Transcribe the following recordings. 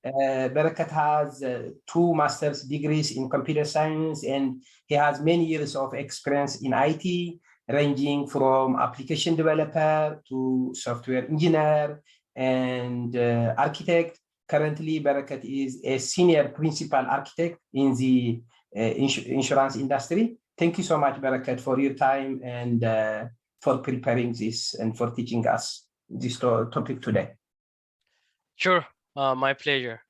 Barakat has 2 master's degrees in computer science, and he has many years of experience in IT, ranging from application developer to software engineer and architect. Currently, Barakat is a senior principal architect in the insurance industry. Thank you so much, Barakat, for your time and for preparing this and for teaching us this topic today. Sure, my pleasure.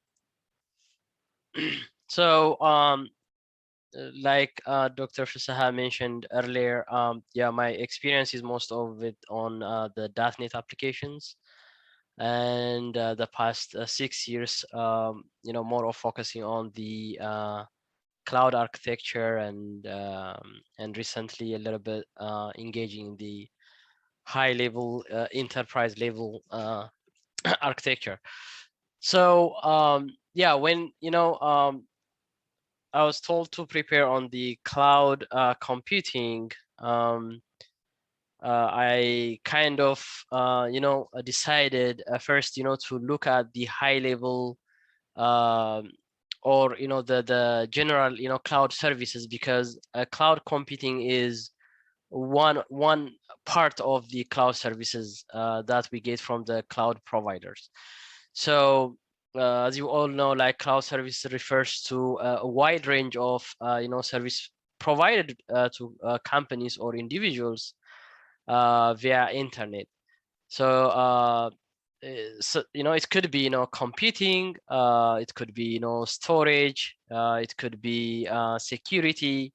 So, like Dr. Fasaha mentioned earlier, yeah, my experience is most of it on the .NET applications, and the past 6 years, more of focusing on the cloud architecture, and recently a little bit engaging in the high level enterprise level architecture. So yeah, when I was told to prepare on the cloud computing, I kind of decided first to look at the high level or the general cloud services, because cloud computing is one part of the cloud services that we get from the cloud providers. So as you all know, like cloud service refers to a wide range of service provided to companies or individuals via internet. So so it could be computing, it could be storage, it could be security,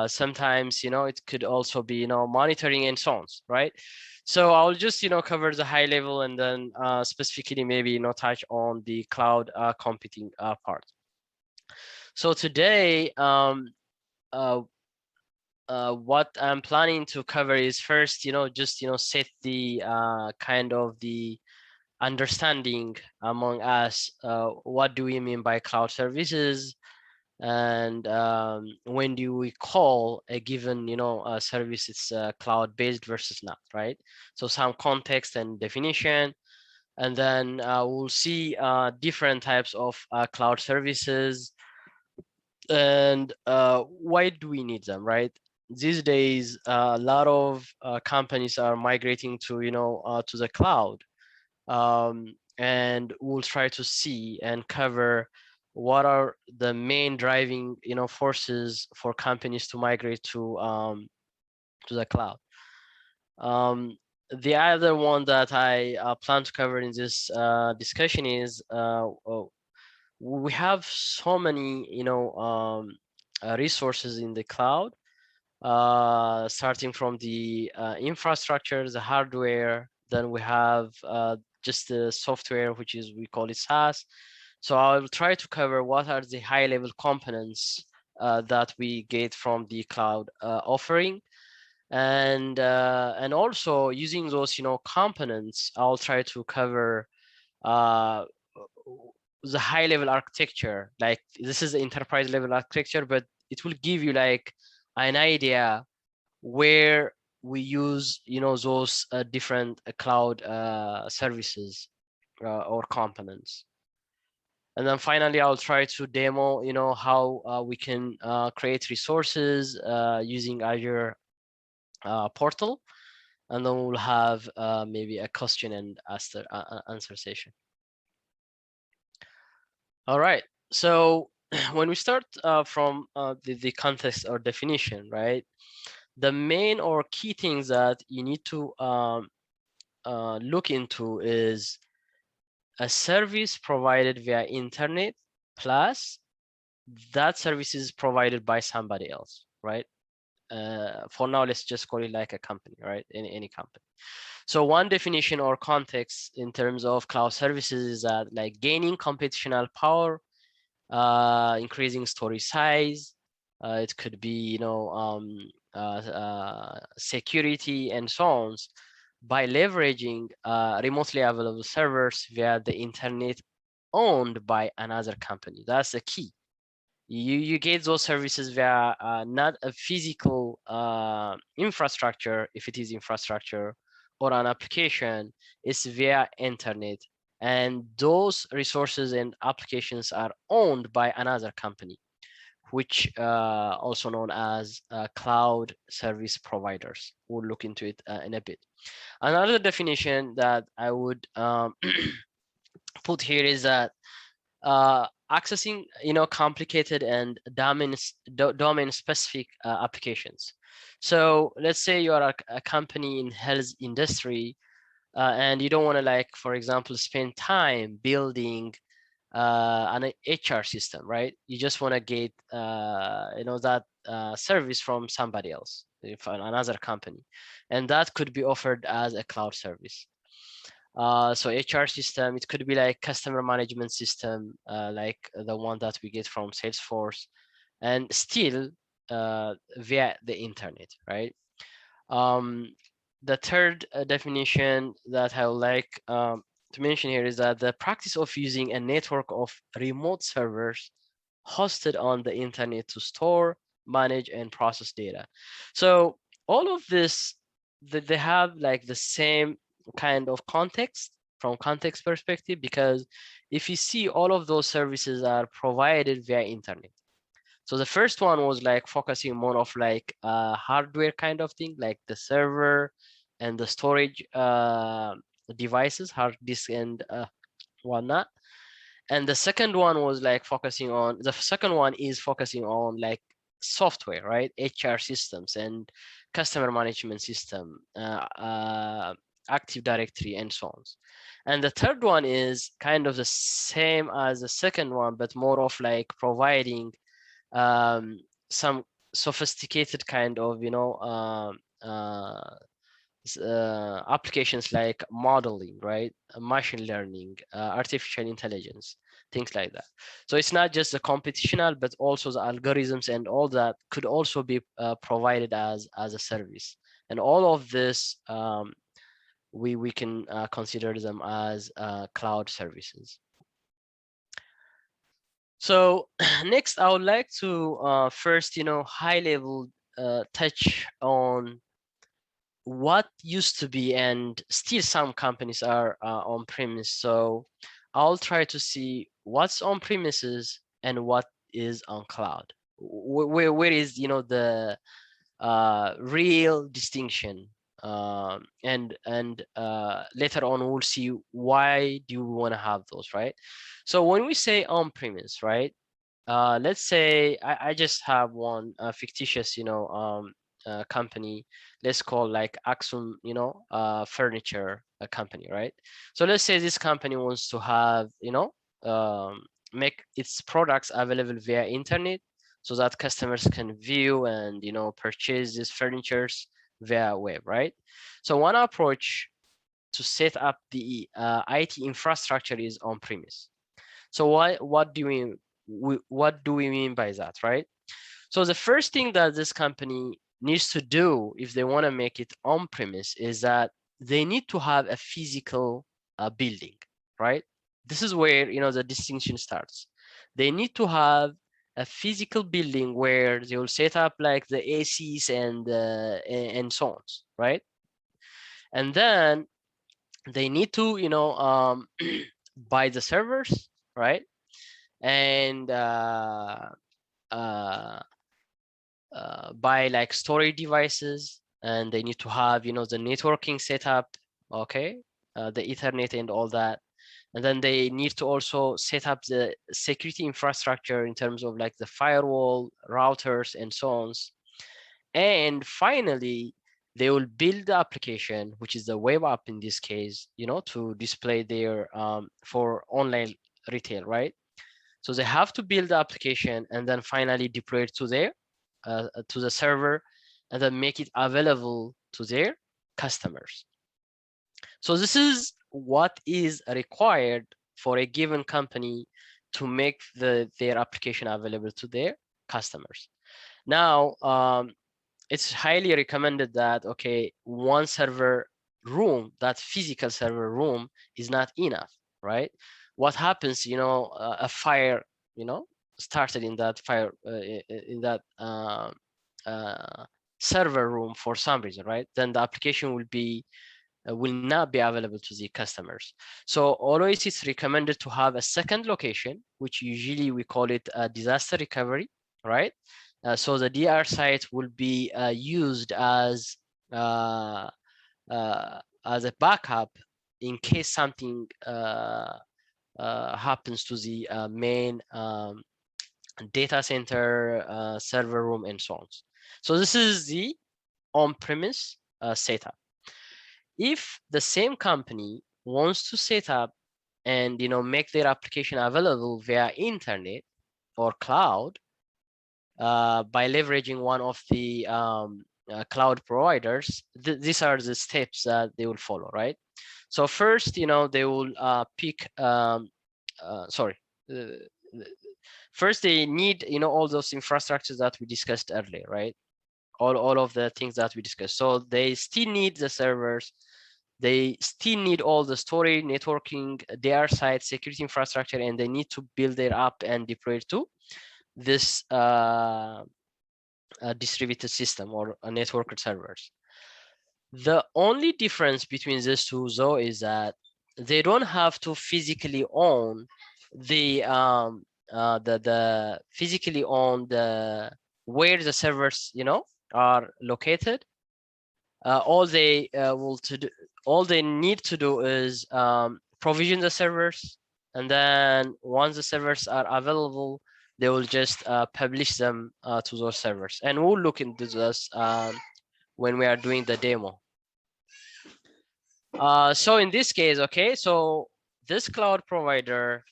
sometimes it could also be monitoring and so on, right? So I'll just cover the high level, and then specifically maybe touch on the cloud computing part. So today what I'm planning to cover is first just set the kind of the understanding among us, what do we mean by cloud services, and when do we call a given a service it's cloud based versus not, right? So some context and definition, and then we'll see different types of cloud services, and why do we need them, right? These days a lot of companies are migrating to to the cloud, and we'll try to see and cover what are the main driving forces for companies to migrate to the cloud. The other one that I plan to cover in this discussion is we have so many resources in the cloud, starting from the infrastructure, the hardware, then we have just the software, which is we call it SaaS. So I'll try to cover what are the high level components that we get from the cloud offering, and also using those components, I'll try to cover the high level architecture. Like this is the enterprise level architecture, but it will give you like an idea where we use those different cloud services or components. And then finally I'll try to demo how we can create resources using Azure portal, and then we'll have maybe a question and answer session. All right, so when we start from the context or definition, right, the main or key things that you need to look into is a service provided via internet, plus that service is provided by somebody else, right? For now, let's just call it like a company, right? Any company. So one definition or context in terms of cloud services is that like gaining computational power, increasing storage size, it could be security and so on, by leveraging remotely available servers via the internet owned by another company. That's the key. You get those services via not a physical infrastructure, if it is infrastructure, or an application, it's via internet. and those resources and applications are owned by another company, which also known as cloud service providers. We'll look into it in a bit. Another definition that I would put here is that accessing complicated and domain specific applications. So let's say you are a company in health industry, and you don't want to, like, for example, spend time building an HR system, right? You just want to get that service from somebody else, from another company, and that could be offered as a cloud service. So HR system, it could be like customer management system, like the one that we get from Salesforce, and still via the internet, right? The third definition that I would like to mention here is that the practice of using a network of remote servers hosted on the internet to store, manage, and process data. So all of this, they have like the same kind of context from context perspective, because if you see, all of those services are provided via internet. So the first one was like focusing more of like hardware kind of thing, like the server and the storage devices, hard disk and whatnot. And the second one was like focusing on, the second one is focusing on like software, right? HR systems and customer management system, Active Directory, and so on. And the third one is kind of the same as the second one, but more of like providing some sophisticated kind of applications like modeling, right? Machine learning, artificial intelligence, things like that. So it's not just the computational, but also the algorithms and all that could also be provided as a service. And all of this, we can consider them as cloud services. So next, I would like to first, high level touch on what used to be, and still some companies are on premise. So I'll try to see what's on premises and what is on cloud. Where is the real distinction, and later on we'll see why do we want to have those, right? So when we say on premise, right, let's say I just have one fictitious company. Let's call like Axum furniture company, right? So let's say this company wants to have make its products available via internet, so that customers can view and purchase these furnitures via web, right? So one approach to set up the IT infrastructure is on premise. So what do we mean by that, right? So the first thing that this company needs to do if they want to make it on premise is that they need to have a physical building, right? This is where the distinction starts. They need to have a physical building where they will set up like the ACs and so on, right? And then they need to buy the servers, right? And buy like storage devices, and they need to have the networking setup, okay, the Ethernet and all that. And then they need to also set up the security infrastructure in terms of like the firewall, routers, and so on. And finally, they will build the application, which is the web app in this case, to display their for online retail, right? So they have to build the application and then finally deploy it to the server, and then make it available to their customers. So this is what is required for a given company to make their application available to their customers. Now, it's highly recommended that, okay, one server room, that physical server room, is not enough, right? What happens, a fire, started in that fire, in that server room for some reason, right? Then the application will be will not be available to the customers. So always it's recommended to have a second location, which usually we call it a disaster recovery, right? So the DR site will be used as a backup in case something happens to the main data center, server room, and so on. So this is the on-premise setup. If the same company wants to set up and make their application available via internet or cloud by leveraging one of the cloud providers, these are the steps that they will follow, right? So first, they will pick first they need all those infrastructures that we discussed earlier, right? All of the things that we discussed. So they still need the servers, they still need all the storage, networking, their site, security infrastructure, and they need to build their app and deploy it to this distributed system or a networked servers. The only difference between these two, though, is that they don't have to physically own the physically own the where the servers are located. All they need to do is provision the servers, and then once the servers are available, they will just publish them to those servers, and we'll look into this when we are doing the demo. So in this case, okay, so this cloud provider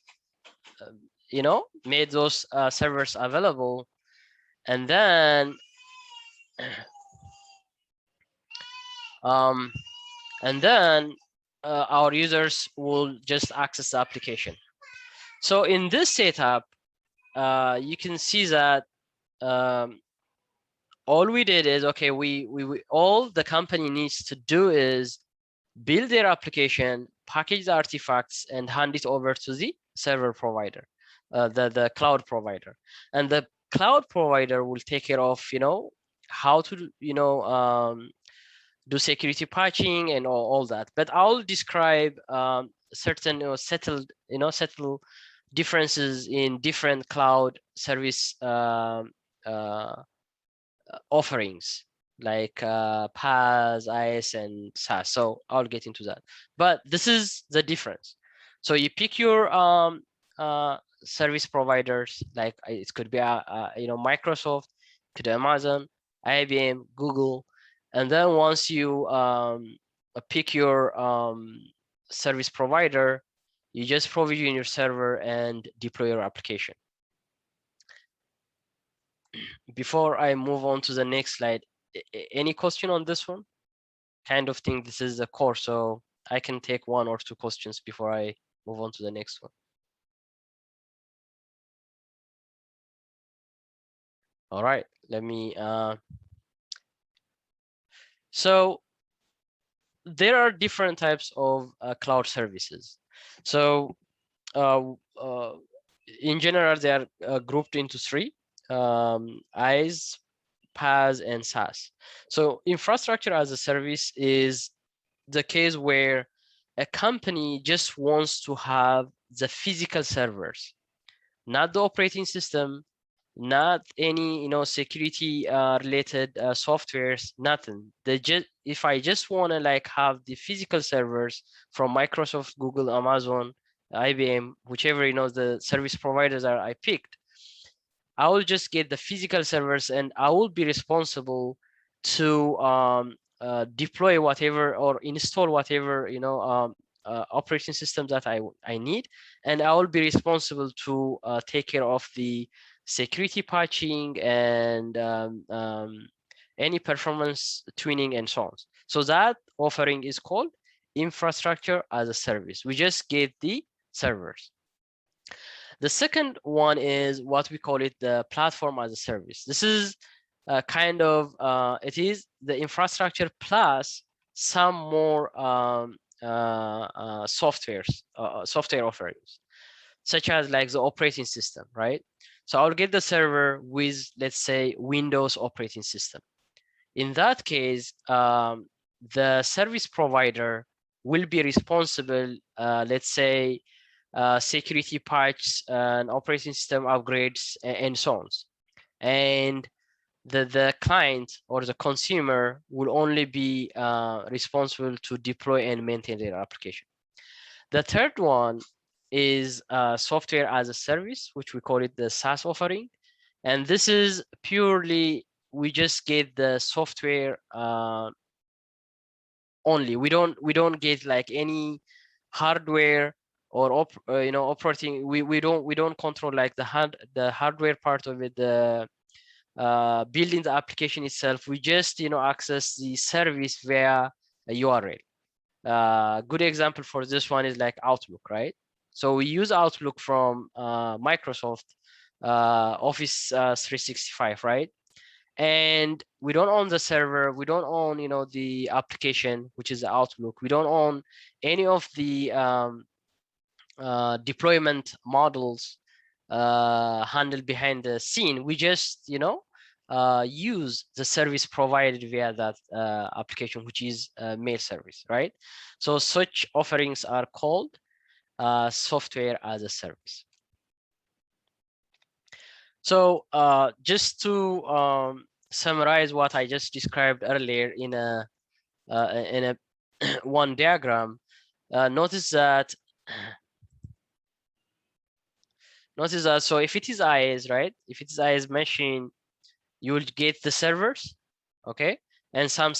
made those servers available, and then our users will just access the application. So in this setup, you can see that all we did is, okay, we all the company needs to do is build their application, package the artifacts, and hand it over to the server provider, the cloud provider, and the cloud provider will take care of how to do security patching and all that. But I'll describe certain settled differences in different cloud service offerings, like PaaS, IaaS, and SaaS. So I'll get into that. But this is the difference. So you pick your service providers, like it could be Microsoft, could be Amazon, IBM, Google, and then once you pick your service provider, you just provision your server and deploy your application. Before I move on to the next slide, any question on this one? Kind of think this is the core, so I can take one or two questions before I move on to the next one. All right, let me. So there are different types of cloud services. So in general, they are grouped into three: IaaS, PaaS, and SaaS. So infrastructure as a service is the case where a company just wants to have the physical servers, not the operating system, not any security related softwares, nothing. They just, if I just want to have the physical servers from Microsoft, Google, Amazon, IBM, whichever the service providers are I picked, I will just get the physical servers, and I will be responsible to deploy whatever or install whatever operating system that I need, and I will be responsible to take care of the security patching and any performance tuning and so on. So that offering is called infrastructure as a service. We just get the servers. The second one is what we call it the platform as a service. This is kind of it is the infrastructure plus some more software offerings, such as like the operating system, right? So I'll get the server with, let's say, Windows operating system. In that case, the service provider will be responsible, let's say, security patches and operating system upgrades and so on. And the client or the consumer will only be responsible to deploy and maintain their application. The third one is software as a service, which we call it the SaaS offering. And this is purely, we just get the software only. We don't get like any hardware or operating. We don't control like the hardware part of it, the building the application itself. We just access the service via a URL. Good example for this one is like Outlook, right? So we use Outlook from Microsoft Office 365, right? And we don't own the server, we don't own the application, which is Outlook. We don't own any of the deployment models handled behind the scene. We just use the service provided via that application, which is mail service, right? So such offerings are called software as a service. So just to summarize what I just described earlier in a one diagram, notice that so if it is IaaS, right? If it is IaaS machine, you will get the servers, okay, and some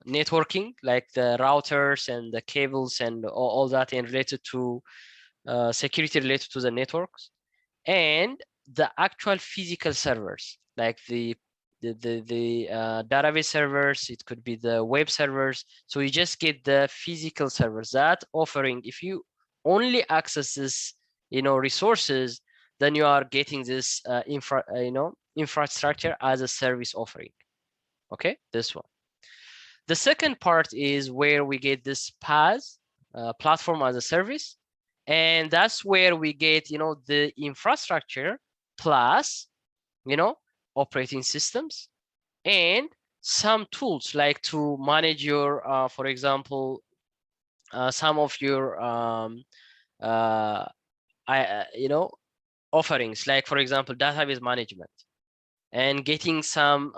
networking like the routers and the cables and all that, and related to security related to the networks, and the actual physical servers like the database servers. It could be the web servers. So you just get the physical servers. That offering, if you only access this resources, then you are getting this infrastructure as a service offering. Okay, this one. The second part is where we get this PaaS, platform as a service, and that's where we get the infrastructure plus operating systems and some tools like to manage your for example some of your offerings, like for example database management and getting some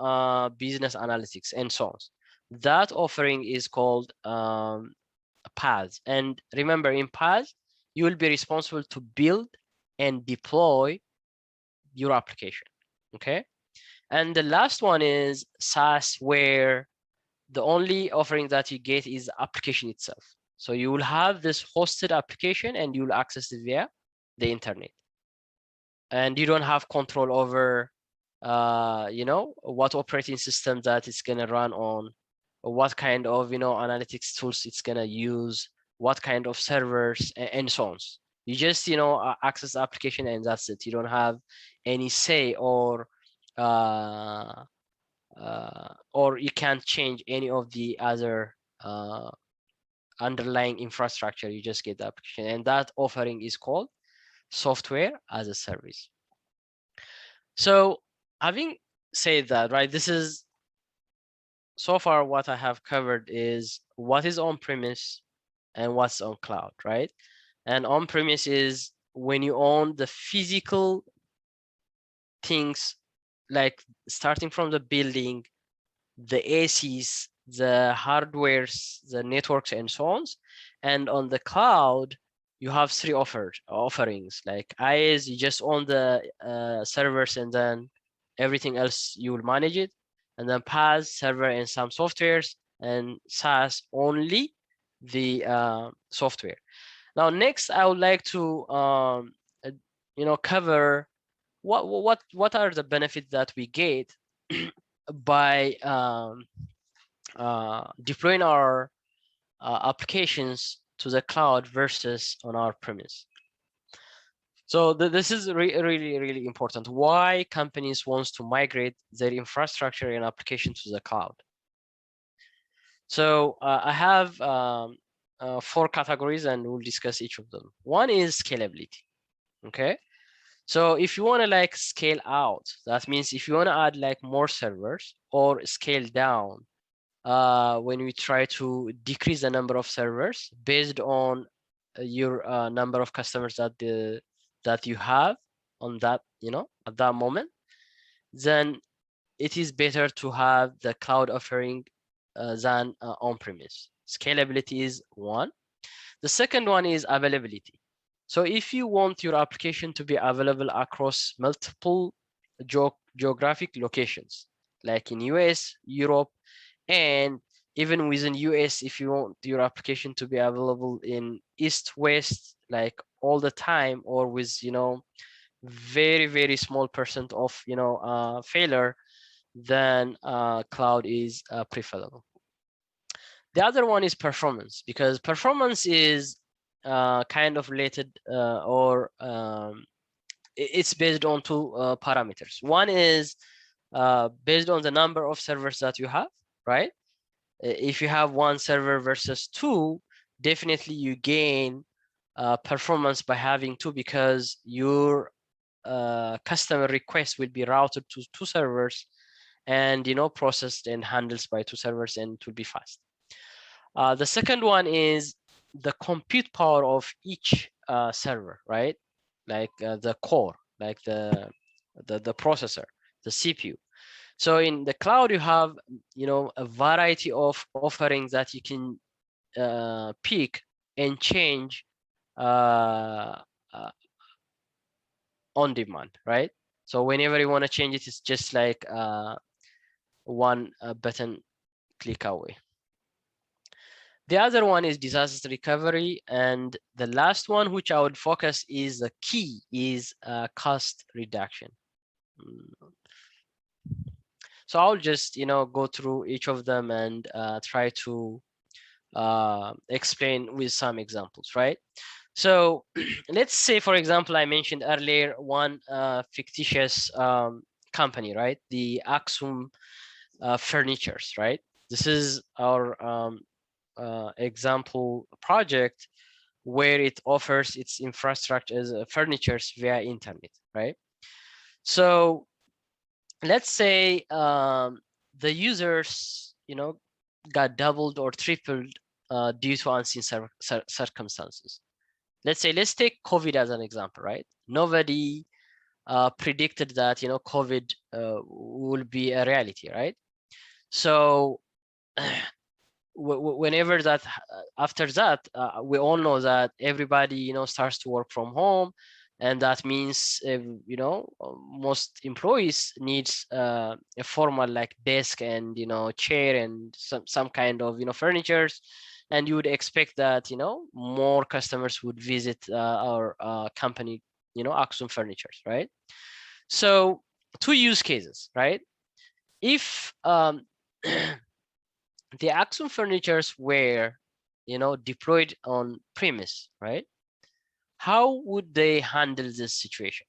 business analytics and so on. That offering is called PaaS. And remember, in PaaS you will be responsible to build and deploy your application. Okay, and the last one is SaaS, where the only offering that you get is the application itself. So you will have this hosted application and you will access it via the internet, and you don't have control over what operating system that it's going to run on, or what kind of analytics tools it's going to use, what kind of servers, and so on. You just access the application and that's it. You don't have any say, or you can't change any of the other underlying infrastructure. You just get the application, and that offering is called software as a service. So having said that, right, this is so far what I have covered is what is on-premise and what's on cloud, right? And on-premise is when you own the physical things, like starting from the building, the ACs, the hardwares, the networks, and so on. And on the cloud, you have three offerings. Like IaaS, you just own the servers, and then everything else you will manage it. And then PaaS, server and some softwares, and SaaS, only the software. Now, next, I would like to cover what are the benefits that we get by deploying our applications to the cloud versus on our premise. So this is really important. Why companies wants to migrate their infrastructure and application to the cloud? So I have 4 categories, and we'll discuss each of them. One is scalability. Okay, So if you want to like scale out, that means if you want to add like more servers or scale down, when we try to decrease the number of servers based on your number of customers that you have on that, at that moment, then it is better to have the cloud offering than on-premise. Scalability is one. The second one is availability. So if you want your application to be available across multiple geographic locations, like in US, Europe, and even within US, if you want your application to be available in East, West, like all the time, or with, very, very small percent of, failure, then cloud is preferable. The other one is performance, because performance is kind of related or it's based on two parameters. One is based on the number of servers that you have, right? If you have one server versus two, definitely you gain performance by having two, because your customer request will be routed to two servers and processed and handled by two servers, and it will be fast. The second one is the compute power of each server, right? Like the core, like the processor, the CPU. So in the cloud, you have a variety of offerings that you can pick and change on demand, right? So whenever you want to change it, it's just like one button click away. The other one is disaster recovery, and the last one, which I would focus, is the key is cost reduction. So I'll just go through each of them and try to explain with some examples, right? So let's say, for example, I mentioned earlier one fictitious company, right? The Axum Furnitures, right? This is our example project where it offers its infrastructure as furnitures via internet, right? So let's say the users, got doubled or tripled due to unseen circumstances. Let's take COVID as an example, right? Nobody predicted that COVID will be a reality, right? So whenever that after that we all know that everybody starts to work from home, and that means most employees needs a formal like desk and chair and some kind of furnitures, and you would expect that more customers would visit our company, Axum Furnitures, right? So two use cases, right? If the Axum Furnitures were deployed on premise, right? How would they handle this situation?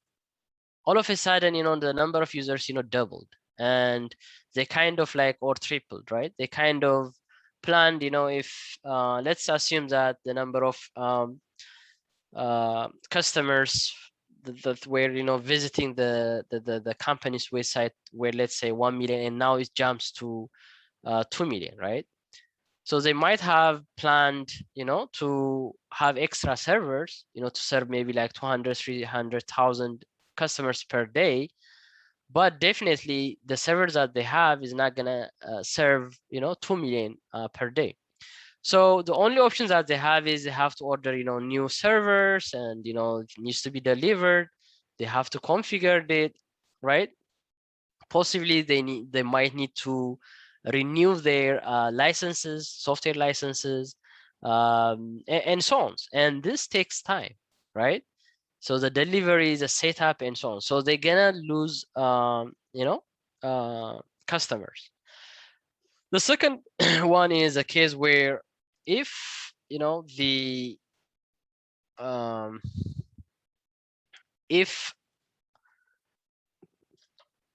All of a sudden, the number of users doubled, and they kind of like, or tripled, right? They kind of planned, if let's assume that the number of customers that were visiting the company's website were, let's say, 1 million, and now it jumps to 2 million, right? So they might have planned, to have extra servers, to serve maybe like 200, 300,000 customers per day. But definitely the servers that they have is not gonna serve, 2 million per day. So the only options that they have is they have to order, new servers, and it needs to be delivered. They have to configure it, right? Possibly they might need to renew their licenses, software licenses, and so on. And this takes time, right? So the delivery, the setup, and so on. So they're gonna lose, customers. The second one is a case where if if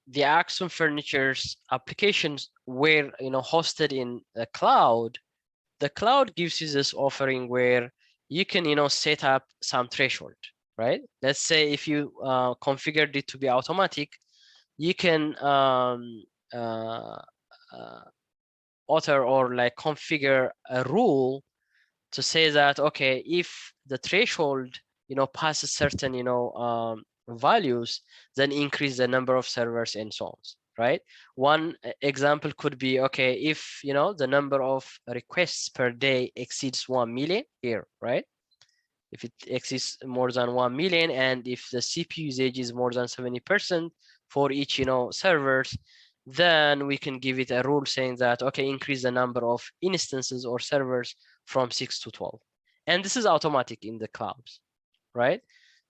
the Axum Furniture's applications were hosted in the cloud gives you this offering where you can set up some threshold. right? Let's say if you configured it to be automatic, you can uh, author or like configure a rule to say that, okay, if the threshold, passes certain, values, then increase the number of servers and so on, right? One example could be, okay, if, the number of requests per day exceeds 1 million here, right? If it exceeds more than 1 million, and if the CPU usage is more than 70% for each, servers, then we can give it a rule saying that, okay, increase the number of instances or servers from 6 to 12. And this is automatic in the clouds, right?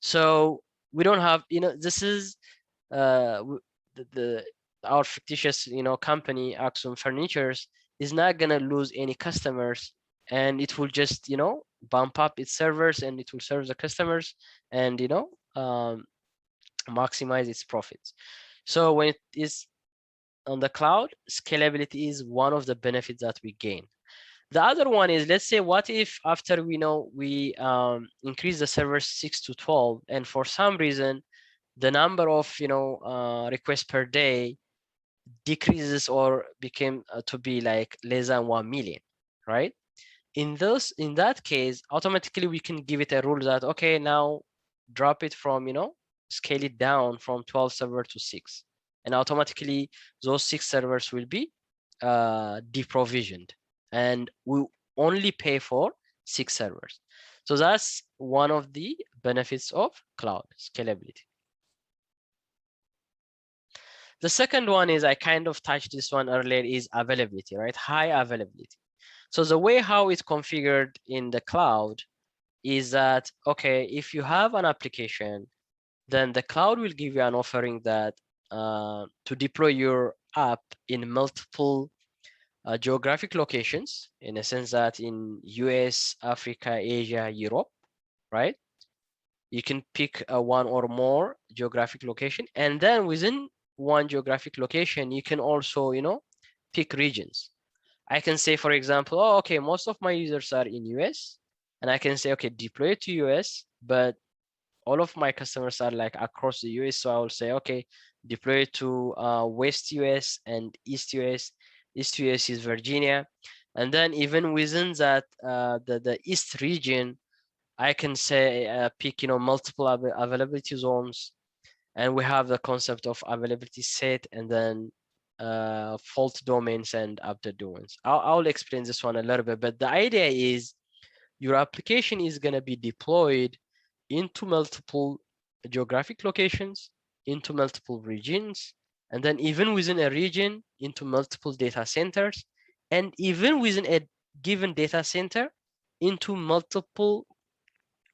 So we don't have, this is the our fictitious, company, Axum Furnitures, is not gonna lose any customers, and it will just, bump up its servers, and it will serve the customers, and maximize its profits. So when it is on the cloud, scalability is one of the benefits that we gain. The other one is, let's say, what if after we increase the servers 6 to 12, and for some reason the number of requests per day decreases or became to be like less than 1 million, right? In that case, automatically we can give it a rule that, okay, now drop it from, scale it down from 12 server to 6, and automatically those 6 servers will be deprovisioned, and we only pay for 6 servers. So that's one of the benefits of cloud scalability. The second one is, I kind of touched this one earlier, is availability, right? High availability. So the way how it's configured in the cloud is that, okay, if you have an application, then the cloud will give you an offering that to deploy your app in multiple geographic locations, in a sense that in US, Africa, Asia, Europe, right? You can pick one or more geographic location, and then within one geographic location, you can also, pick regions. I can say, for example, oh, okay, most of my users are in US, and I can say, okay, deploy it to US, but all of my customers are like across the US. So I will say, okay, deploy it to West US and East US. East US is Virginia. And then even within that, the East region, I can say pick, multiple availability zones, and we have the concept of availability set, and then fault domains and update domains. I'll explain this one a little bit, but the idea is your application is going to be deployed into multiple geographic locations, into multiple regions, and then even within a region, into multiple data centers, and even within a given data center, into multiple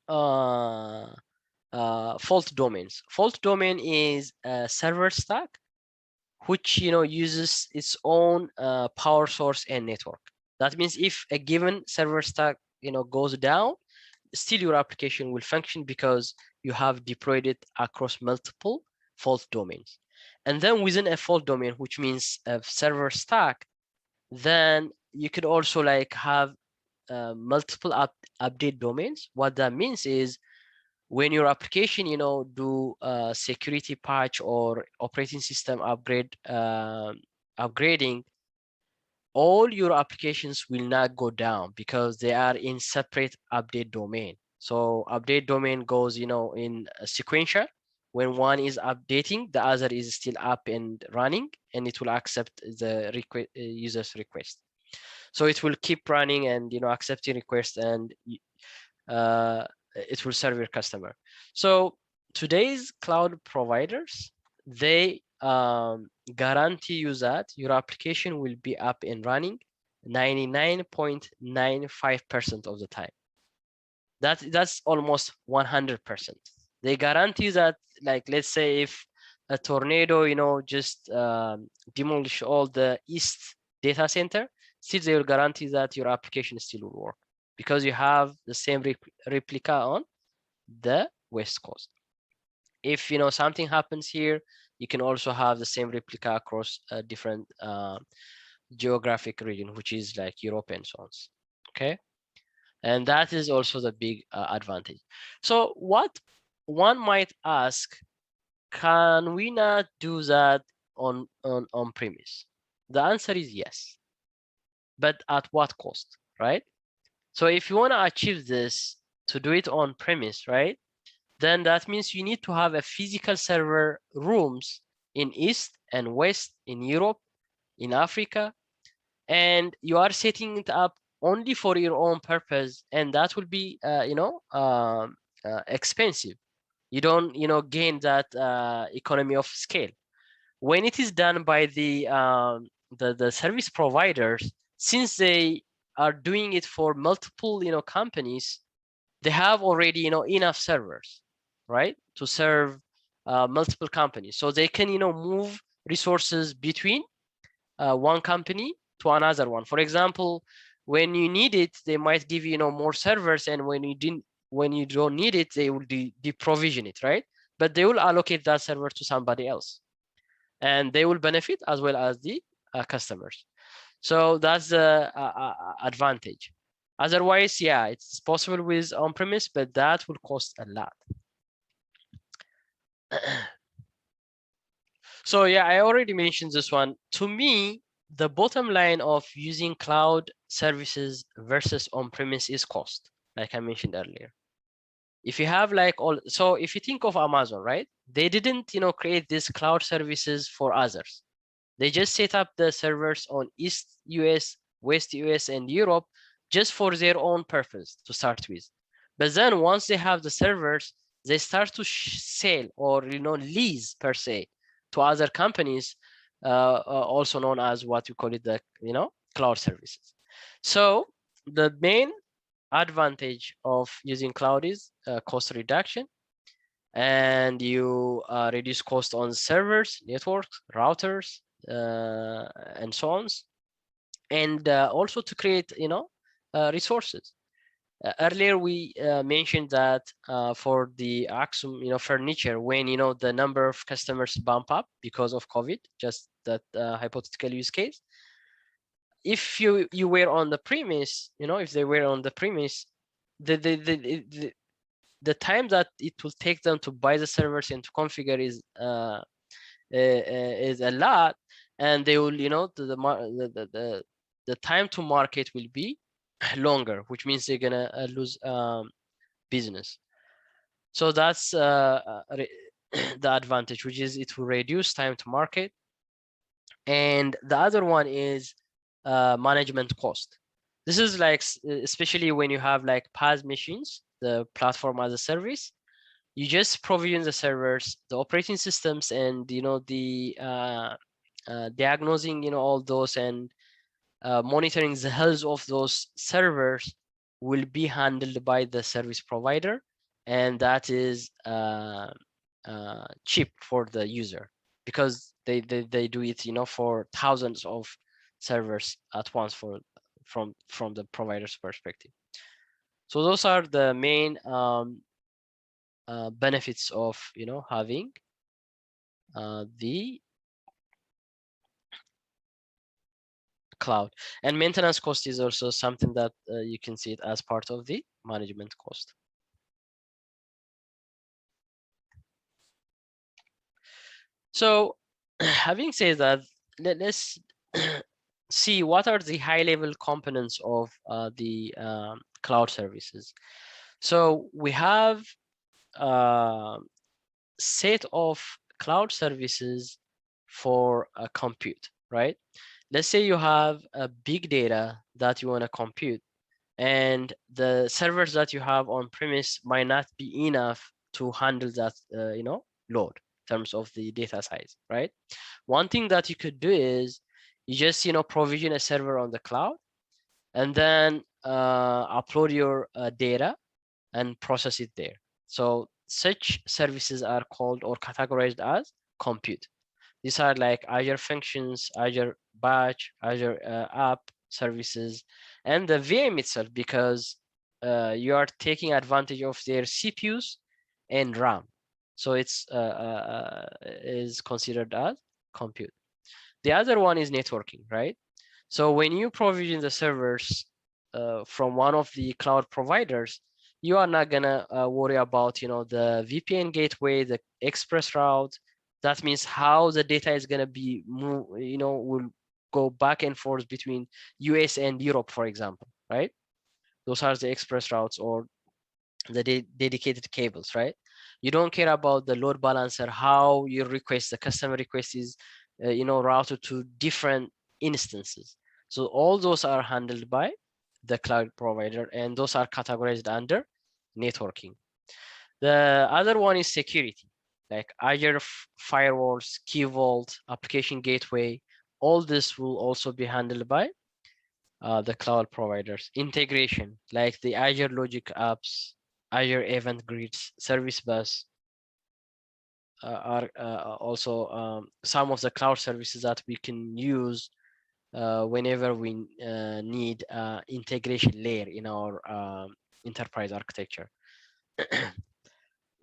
fault domains. Fault domain is a server stack which uses its own power source and network. That means if a given server stack goes down, still your application will function because you have deployed it across multiple fault domains. And then within a fault domain, which means a server stack, then you could also like have multiple update domains. What that means is, when your application do security patch or operating system upgrading, all your applications will not go down because they are in separate update domain. So update domain goes in sequential. When one is updating, the other is still up and running, and it will accept the user's request. So it will keep running and accepting requests, and it will serve your customer. So today's cloud providers, they guarantee you that your application will be up and running 99.95% of the time. That's almost 100%. They guarantee that, like, let's say if a tornado just demolish all the east data center, still they will guarantee that your application still will work because you have the same replica on the west coast. If something happens here, you can also have the same replica across a different geographic region, which is like Europe and so on. Okay, and that is also the big advantage. So what one might ask, can we not do that on premise? The answer is yes, but at what cost, right? So if you want to achieve this, to do it on premise, right, then that means you need to have a physical server rooms in East and West, in Europe, in Africa, and you are setting it up only for your own purpose, and that will be expensive. You don't gain that economy of scale. When it is done by the service providers, since they are doing it for multiple companies, they have already enough servers, right, to serve multiple companies, so they can move resources between one company to another one. For example, when you need it, they might give you more servers, and when you don't need it, they will deprovision it, right? But they will allocate that server to somebody else, and they will benefit as well as the customers. So that's the advantage. Otherwise, yeah, it's possible with on-premise, but that will cost a lot. So yeah, I already mentioned this one. To me, the bottom line of using cloud services versus on-premise is cost, like I mentioned earlier. If you have so if you think of Amazon, right? They didn't, create these cloud services for others. They just set up the servers on East US, West US, and Europe just for their own purpose to start with. But then once they have the servers, they start to sell or lease per se to other companies, also known as what you call it, the cloud services. So the main advantage of using cloud is cost reduction, and you reduce cost on servers, networks, routers, and so on, and also to create resources. Earlier we mentioned that for the Axum furniture, when the number of customers bump up because of COVID, just that hypothetical use case, if you were on the premise, if they were on the premise, the time that it will take them to buy the servers and to configure is a lot, and they will the time to market will be longer, which means they're gonna lose business. So that's the advantage, which is it will reduce time to market. And the other one is management cost. This is like especially when you have like PaaS machines, the platform as a service. You just provision the servers, the operating systems, and the diagnosing all those, and monitoring the health of those servers will be handled by the service provider, and that is cheap for the user, because they do it for thousands of servers at once from the provider's perspective. So those are the main benefits of having the cloud. And maintenance cost is also something that you can see it as part of the management cost. So having said that, let's see what are the high level components of the cloud services. So we have a set of cloud services for a compute, right? Let's say you have a big data that you want to compute, and the servers that you have on premise might not be enough to handle that load in terms of the data size, right? One thing that you could do is you just provision a server on the cloud, and then upload your data and process it there. So such services are called or categorized as compute. These are like Azure Functions, Azure Batch, Azure App Services, and the VM itself, because you are taking advantage of their CPUs and RAM. So it's is considered as compute. The other one is networking, right? So when you provision the servers from one of the cloud providers, you are not gonna worry about, you know, the VPN gateway, the express route. That means how the data is gonna be you know, will go back and forth between US and Europe, for example, right? Those are the express routes or the dedicated cables, right? You don't care about the load balancer, how your request, the customer request is, you know, routed to different instances. So all those are handled by the cloud provider, and those are categorized under networking. The other one is security, like Azure firewalls, Key Vault, application gateway. All this will also be handled by the cloud providers. Integration, like the Azure Logic apps, Azure Event Grids, Service Bus, are also some of the cloud services that we can use whenever we need integration layer in our enterprise architecture.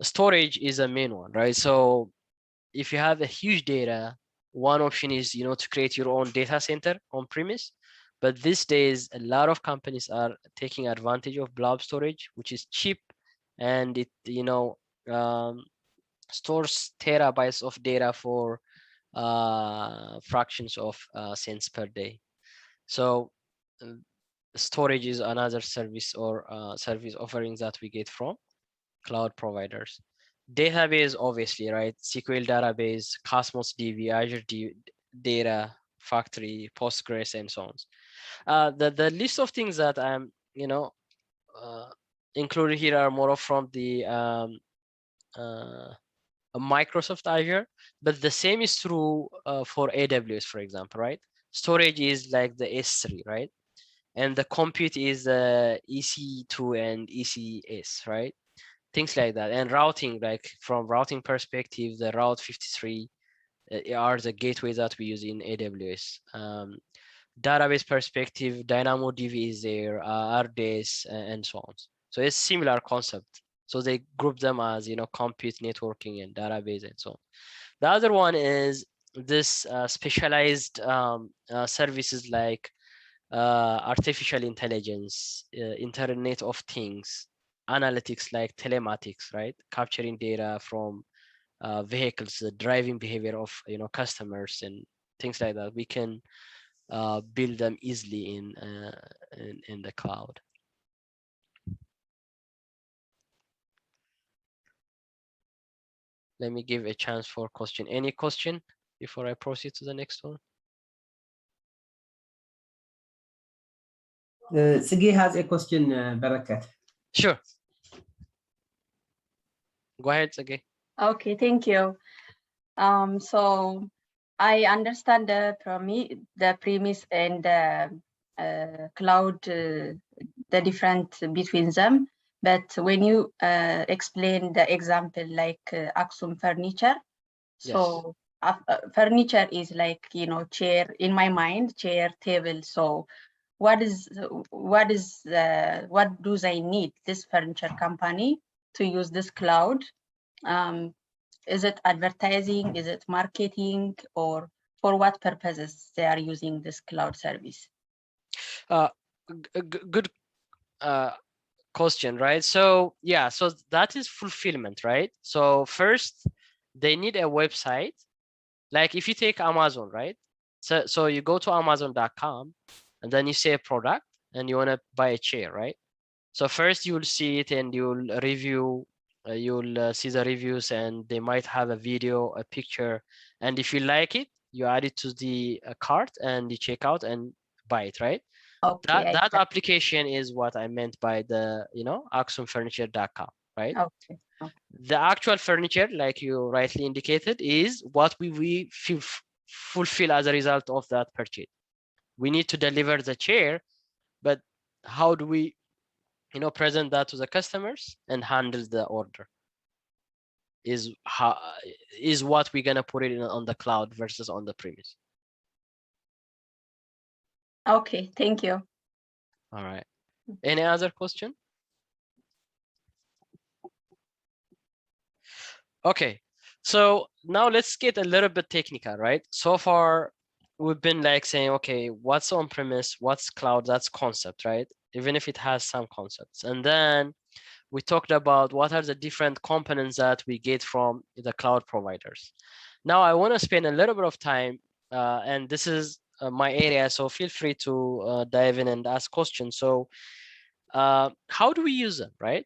Storage is a main one, right? So if you have a huge data, one option is, you know, to create your own data center on premise. But these days, a lot of companies are taking advantage of blob storage, which is cheap, and it, you know, stores terabytes of data for fractions of cents per day. So storage is another service or service offerings that we get from cloud providers. Database, obviously, right? SQL database, Cosmos DB, Azure Data Factory, Postgres, and so on. The list of things that I'm, you know, included here are more of from the Microsoft Azure, but the same is true for AWS, for example, right? Storage is like the S3, right? And the compute is EC2 and ECS, right? Things like that. And routing, like from routing perspective, the Route 53 are the gateways that we use in AWS. Database perspective, DynamoDB is there, RDS, and so on. So it's similar concept. So they group them as, you know, compute, networking, and database, and so on. The other one is this specialized services like artificial intelligence, Internet of Things, analytics like telematics, right? Capturing data from vehicles, the driving behavior of, you know, customers and things like that. We can build them easily in the cloud. Let me give a chance for question. Any question before I proceed to the next one? Sigi has a question, Barakat. Sure. Go ahead, Sagi. Okay, thank you. So I understand the premise and the cloud, the difference between them. But when you explain the example like Aksum furniture, so yes. Furniture is like, you know, chair, in my mind, chair, table. So what do they need, this furniture company, to use this cloud? Is it advertising? Is it marketing? Or for what purposes they are using this cloud service? Good question, right? So yeah, so that is fulfillment, right? So first, they need a website. Like if you take Amazon, right? So you go to Amazon.com and then you say a product and you want to buy a chair, right? So first you will see it and you'll review, you'll see the reviews, and they might have a video, a picture, and if you like it, you add it to the cart and you check out and buy it, right? Okay. That application is what I meant by the, you know, AksumFurniture.com, right? Okay. The actual furniture, like you rightly indicated, is what we fulfill as a result of that purchase. We need to deliver the chair, but how do we, you know, present that to the customers and handle the order is what we're gonna put it in on the cloud versus on the premise. Okay, thank you. All right. Any other question? Okay, so now let's get a little bit technical, right? So far, we've been like saying, okay, what's on-premise, what's cloud, that's concept, right? Even if it has some concepts. And then we talked about what are the different components that we get from the cloud providers. Now I want to spend a little bit of time, and this is my area, so feel free to dive in and ask questions. So how do we use them, right?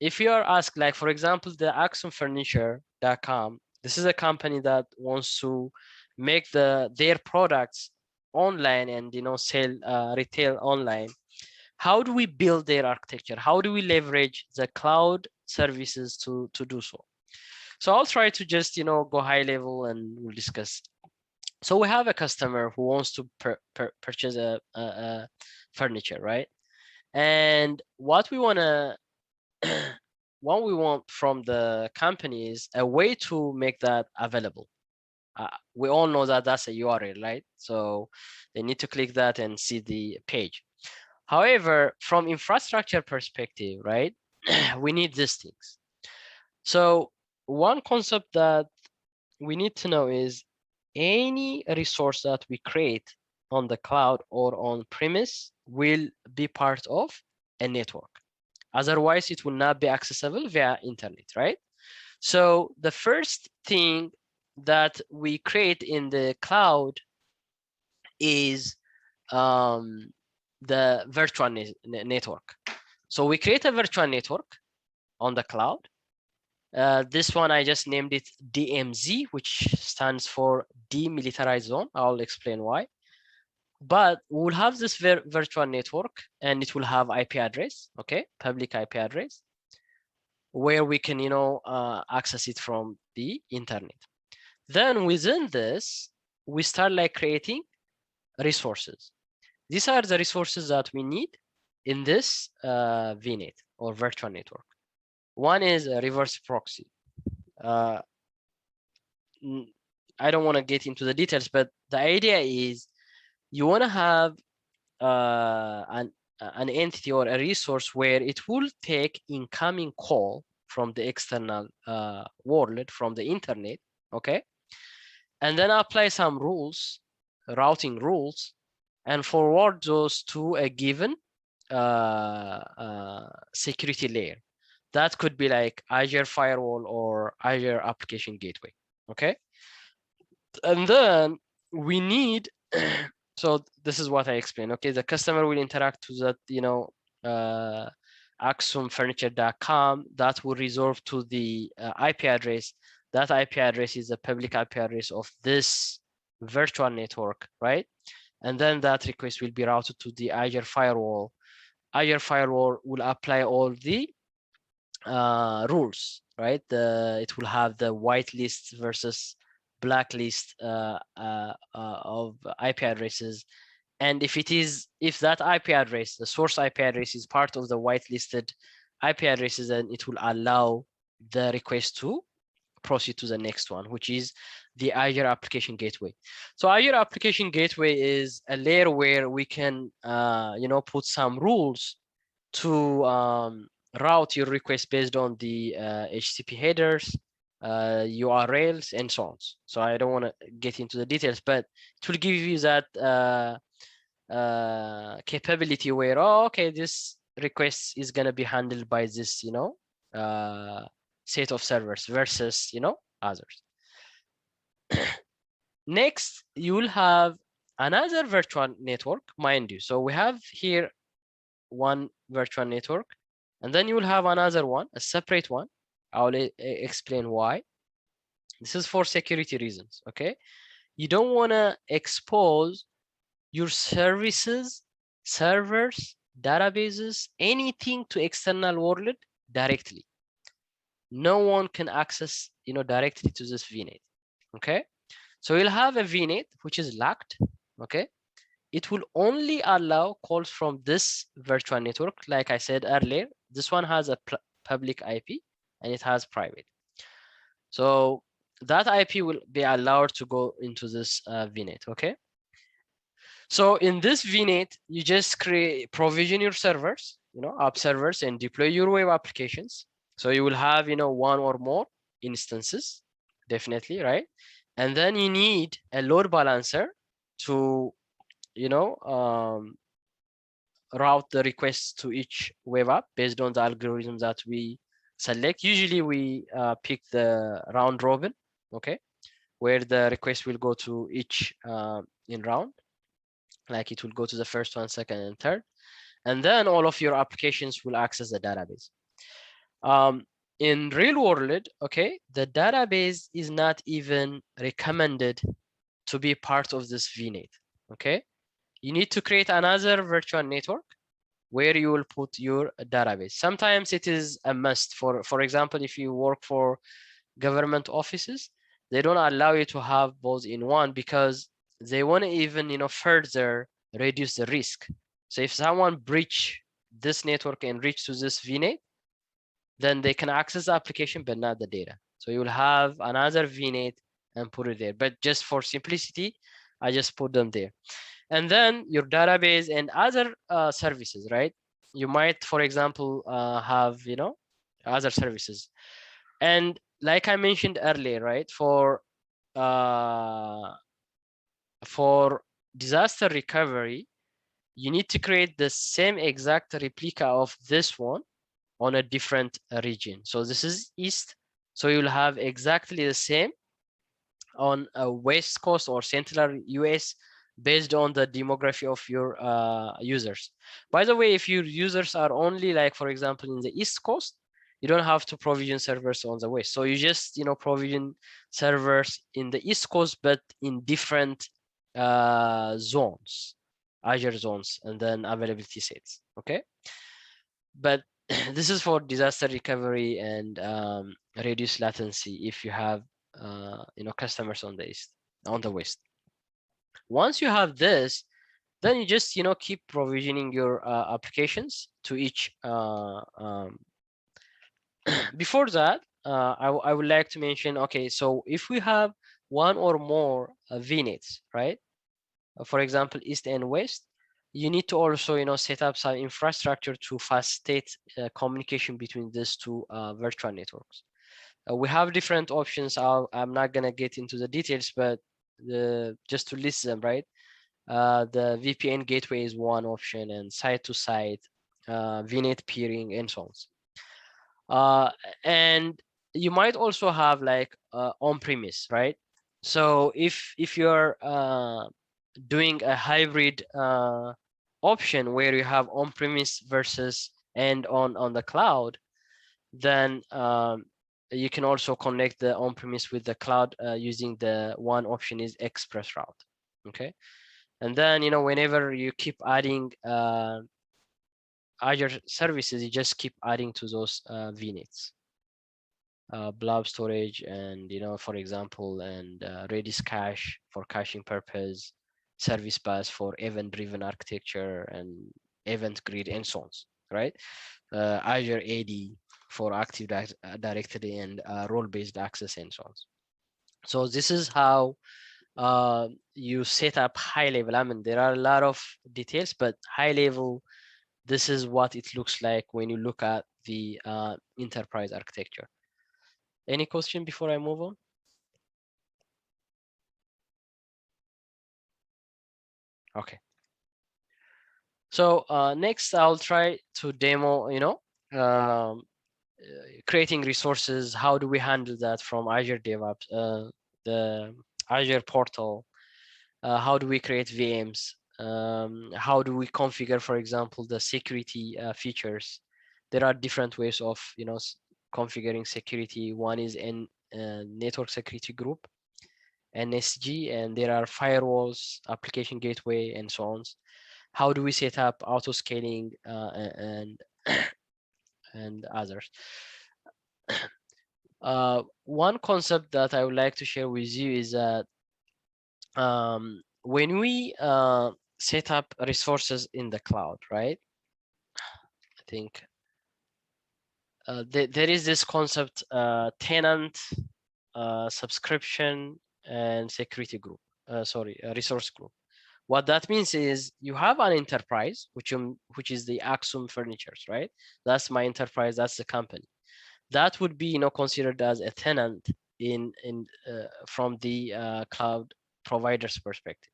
If you are asked, like for example, the axonfurniture.com, this is a company that wants to make their products online and sell retail online. How do we build their architecture? How do we leverage the cloud services to do so? So I'll try to just go high level and we'll discuss. So we have a customer who wants to purchase a furniture, right? And what we want from the company is a way to make that available. We all know that that's a URL, right? So they need to click that and see the page. However, from infrastructure perspective, right, we need these things. So one concept that we need to know is any resource that we create on the cloud or on premise will be part of a network. Otherwise, it will not be accessible via internet, right? So the first thing that we create in the cloud is the virtual network. So we create a virtual network on the cloud. This one, I just named it DMZ, which stands for Demilitarized Zone. I'll explain why. But we'll have this virtual network and it will have IP address, okay, public IP address, where we can, access it from the internet. Then within this, we start like creating resources. These are the resources that we need in this VNet or virtual network. One is a reverse proxy. I don't want to get into the details, but the idea is you want to have an entity or a resource where it will take incoming call from the external world, from the internet, okay? And then apply some rules, routing rules, and forward those to a given security layer. That could be like Azure Firewall or Azure Application Gateway, okay? And then we need, so this is what I explained, okay? The customer will interact with that, axonfurniture.com, that will resolve to the IP address. That IP address is the public IP address of this virtual network, right? And then that request will be routed to the Azure Firewall. Azure Firewall will apply all the rules, right? It will have the whitelist versus blacklist of IP addresses. And if that IP address, the source IP address, is part of the whitelisted IP addresses, then it will allow the request to proceed to the next one, which is the Azure Application Gateway. So Azure Application Gateway is a layer where we can, put some rules to route your request based on the HTTP headers, URLs, and so on. So I don't want to get into the details, but it will give you that capability where, okay, this request is going to be handled by this, set of servers versus, others. Next, you will have another virtual network, mind you. So we have here one virtual network, and then you will have another one, a separate one. I'll explain why. This is for security reasons, okay? You don't want to expose your services, servers, databases, anything to external world directly. No one can access, directly to this VNet, okay? So you'll have a VNet which is locked, okay? It will only allow calls from this virtual network. Like I said earlier, this one has a public IP and it has private. So that IP will be allowed to go into this VNet, okay? So in this VNet, you just provision your servers, app servers, and deploy your web applications. So you will have, one or more instances, definitely, right? And then you need a load balancer to, route the requests to each web app based on the algorithm that we select. Usually we pick the round robin, okay, where the request will go to each in round, like it will go to the first one, second, and third, and then all of your applications will access the database. In real world, okay, the database is not even recommended to be part of this VNet, okay? You need to create another virtual network where you will put your database. Sometimes it is a must. For example, if you work for government offices, they don't allow you to have both in one because they want to even, you know, further reduce the risk. So if someone breach this network and reach to this VNet, then they can access the application but not the data. So you will have another VNet and put it there. But just for simplicity, I just put them there. And then your database and other services, right? You might, for example, have, you know, other services. And like I mentioned earlier, right, for disaster recovery, you need to create the same exact replica of this one on a different region. So this is East, so you'll have exactly the same on a West Coast or Central US based on the demography of your users. By the way, if your users are only, like, for example, in the East Coast, you don't have to provision servers on the West. So you just, you know, provision servers in the East Coast, but in different zones, Azure zones, and then availability sets, okay? But this is for disaster recovery and reduce latency if you have you know, customers on the East, on the West. Once you have this, then you just, you know, keep provisioning your applications to each before that, I would like to mention, okay, so if we have one or more VNets, right? For example, East and West, you need to also, you know, set up some infrastructure to facilitate communication between these two virtual networks. We have different options. I'm not gonna get into the details, but just to list them, right? The VPN gateway is one option, and site-to-site, VNet peering, and so on. And you might also have like on-premise, right? So if you're doing a hybrid option where you have on-premise versus and on the cloud, then you can also connect the on-premise with the cloud using the one option is express route, okay? And then, you know, whenever you keep adding Azure services, you just keep adding to those VNets, blob storage, and, you know, for example, and Redis cache for caching purpose, service bus for event-driven architecture, and event grid, and so on, right? Azure AD for Active Directory and role-based access, and so on. So this is how you set up high level. I mean, there are a lot of details, but high level, this is what it looks like when you look at the enterprise architecture. Any question before I move on? Okay. So next, I'll try to demo, you know, creating resources. How do we handle that from Azure DevOps, the Azure portal? How do we create VMs? How do we configure, for example, the security features? There are different ways of, you know, configuring security. One is in network security group, NSG, and there are firewalls, application gateway, and so on. How do we set up auto scaling and and others? One concept that I would like to share with you is that when we set up resources in the cloud, right? I think there is this concept, tenant, subscription, and security group. Resource group. What that means is you have an enterprise, which is the Axum Furnitures, right? That's my enterprise. That's the company. That would be, you know, considered as a tenant in from the cloud provider's perspective.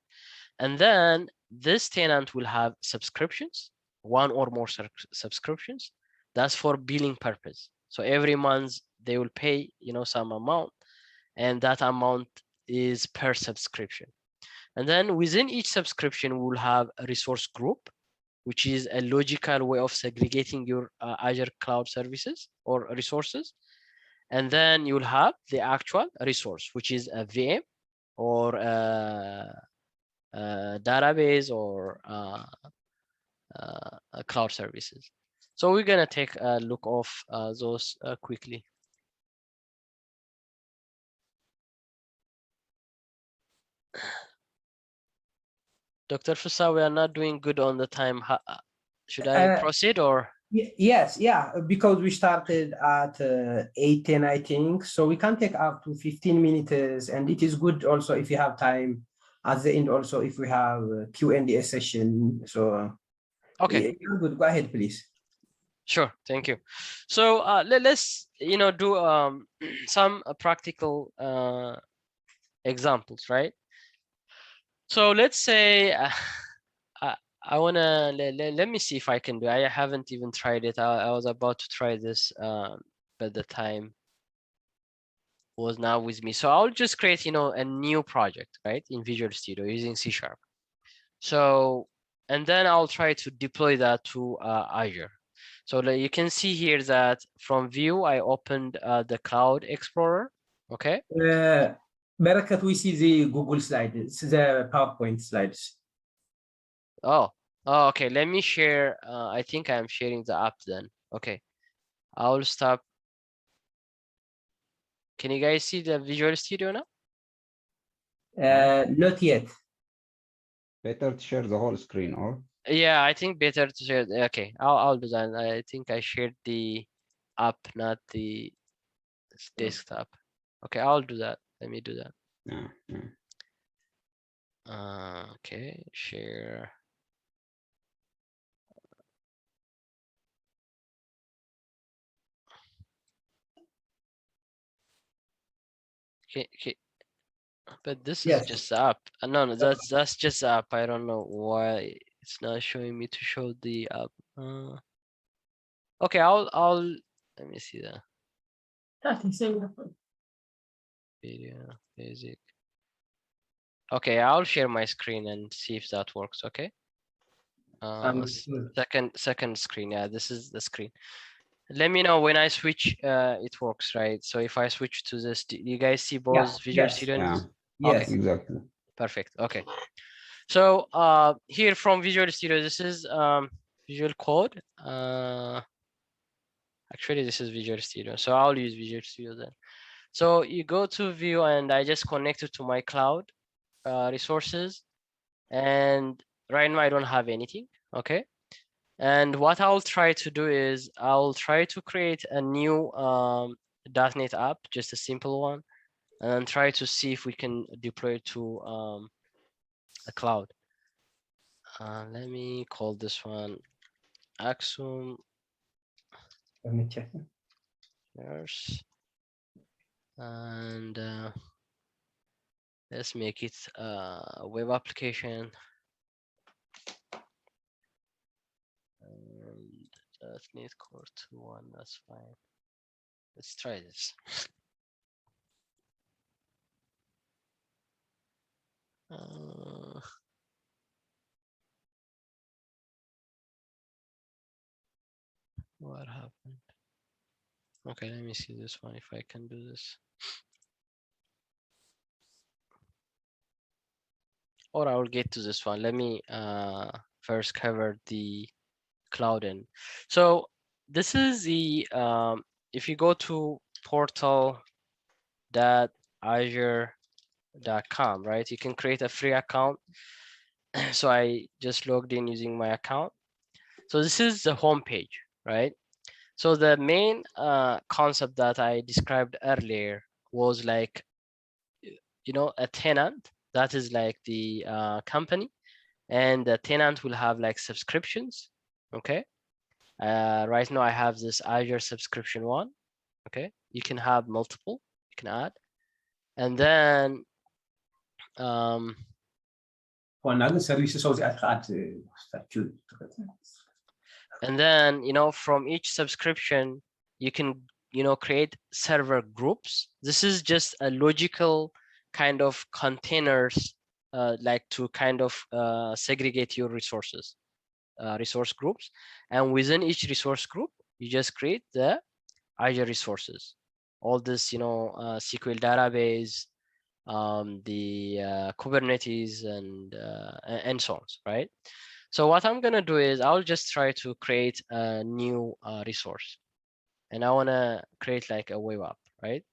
And then this tenant will have subscriptions, one or more subscriptions. That's for billing purpose. So every month they will pay, some amount, and that amount is per subscription. And then within each subscription, we'll have a resource group, which is a logical way of segregating your Azure cloud services or resources. And then you'll have the actual resource, which is a VM or a database or cloud services. So we're gonna take a look of those quickly. Dr. Fusa, we are not doing good on the time. Should I proceed or? Yes, yeah, because we started at 8:10, I think. So we can take up to 15 minutes, and it is good also if you have time at the end also if we have a Q&A session. So okay, you're good. Go ahead, please. Sure, thank you. So let's do some practical examples, right? So let's say I wanna let me see if I can do. I haven't even tried it. I was about to try this, but the time was not with me. So I'll just create a new project, right, in Visual Studio using C#. So and then I'll try to deploy that to Azure. So you can see here that from View I opened the Cloud Explorer. Okay. Barakat, we see the Google slides, the PowerPoint slides. Oh, okay. Let me share. I think I'm sharing the app then. Okay. I'll stop. Can you guys see the Visual Studio now? Not yet. Better to share the whole screen, or? Yeah, I think better to share. Okay, I'll do that. I think I shared the app, not the desktop. Okay, I'll do that. Let me do that. Yeah. Okay, share. Okay, but this is just the app. No, that's just the app. I don't know why it's not showing me to show the app. Okay, I'll let me see that. Video basic. Okay, I'll share my screen and see if that works. Okay. Second screen. Yeah, this is the screen. Let me know when I switch. It works, right? So if I switch to this, do you guys see both Visual Studio? Yeah. Yes. Okay. Exactly. Perfect. Okay. So here from Visual Studio, this is Visual Code. Actually, this is Visual Studio. So I'll use Visual Studio then. So you go to View, and I just connected to my cloud resources, and right now I don't have anything. Okay. And what I'll try to do is I'll try to create a new .NET app, just a simple one, and then try to see if we can deploy it to a cloud. Let me call this one Axum. Let me check. Yes. And let's make it a web application. And .NET Core 2.1, that's fine. Let's try this. What happened? Okay, let me see this one if I can do this. Or I will get to this one. Let me first cover the cloud end. So this is the if you go to portal.azure.com, right? You can create a free account. So I just logged in using my account. So this is the home page, right? So the main concept that I described earlier was like, a tenant that is like the company, and the tenant will have like subscriptions. Okay. Right now I have this Azure subscription one. Okay. You can have multiple, you can add. And then وأنا services And then, from each subscription, you can, create server groups. This is just a logical kind of containers, like to kind of segregate your resources, resource groups. And within each resource group, you just create the Azure resources, all this, SQL database, the Kubernetes, and so on, right? So what I'm gonna do is I'll just try to create a new resource, and I wanna create like a web app, right?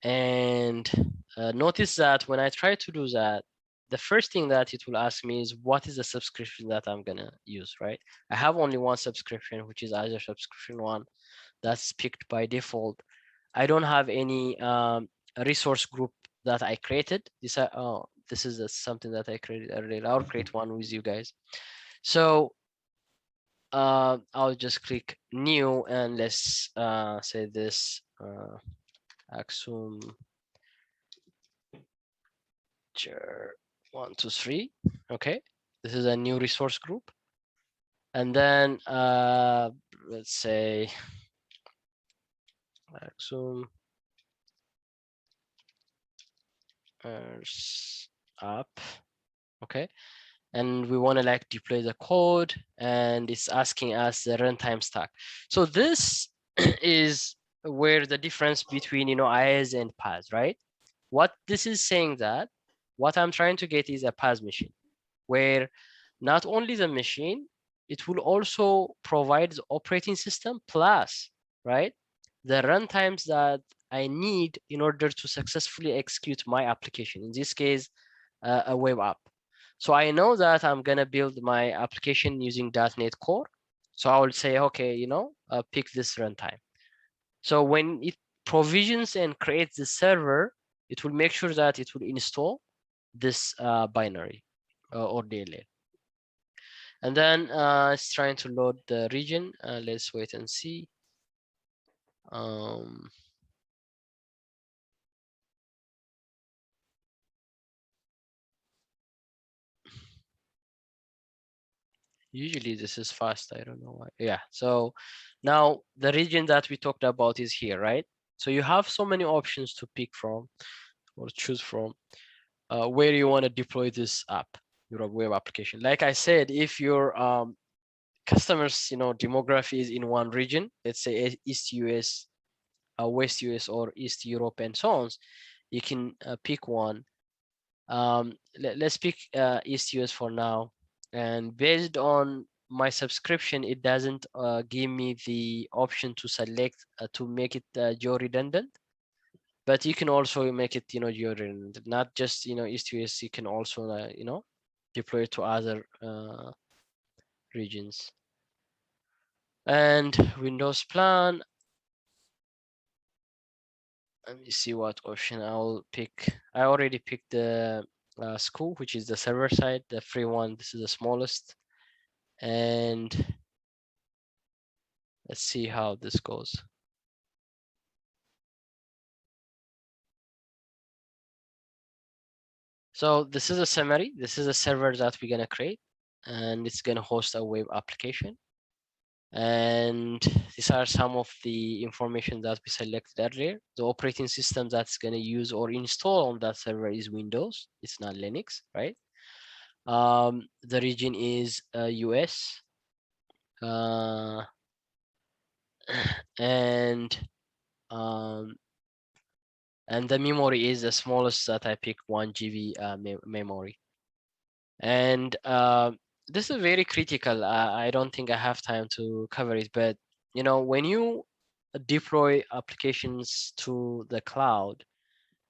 And notice that when I try to do that, the first thing that it will ask me is what is the subscription that I'm gonna use, right? I have only one subscription, which is Azure subscription one. That's picked by default. I don't have any resource group that I created. This is something that I created earlier. I'll create one with you guys. So I'll just click new, and let's say this Axum 123. Okay, this is a new resource group. And then let's say Axum app. Okay, and we want to like deploy the code, and it's asking us the runtime stack. So this is where the difference between IaaS and PaaS, right? What this is saying that what I'm trying to get is a PaaS machine, where not only the machine, it will also provide the operating system plus, right, the runtimes that I need in order to successfully execute my application. In this case, a web app. So I know that I'm gonna build my application using .NET Core. So I will say, okay, pick this runtime. So when it provisions and creates the server, it will make sure that it will install this binary or DLL. And then it's trying to load the region. Let's wait and see. Usually this is fast. I don't know why. Yeah. So now the region that we talked about is here, right? So you have so many options to pick from or choose from where you want to deploy this app, your web application. Like I said, if your customers, demography is in one region, let's say East US, West US, or East Europe, and so on, you can pick one. Let's pick East US for now. And based on my subscription, it doesn't give me the option to select to make it geo redundant. But you can also make it, geo redundant. Not just East US. You can also deploy it to other regions. And Windows plan. Let me see what option I'll pick. I already picked the school, which is the server side, the free one. This is the smallest. And let's see how this goes. So this is a summary. This is a server that we're gonna create, and it's gonna host a web application. And these are some of the information that we selected earlier. The operating system that's gonna use or install on that server is Windows. It's not Linux, right? The region is US. And the memory is the smallest that I pick, 1 GB memory. And this is very critical. I don't think I have time to cover it, but when you deploy applications to the cloud,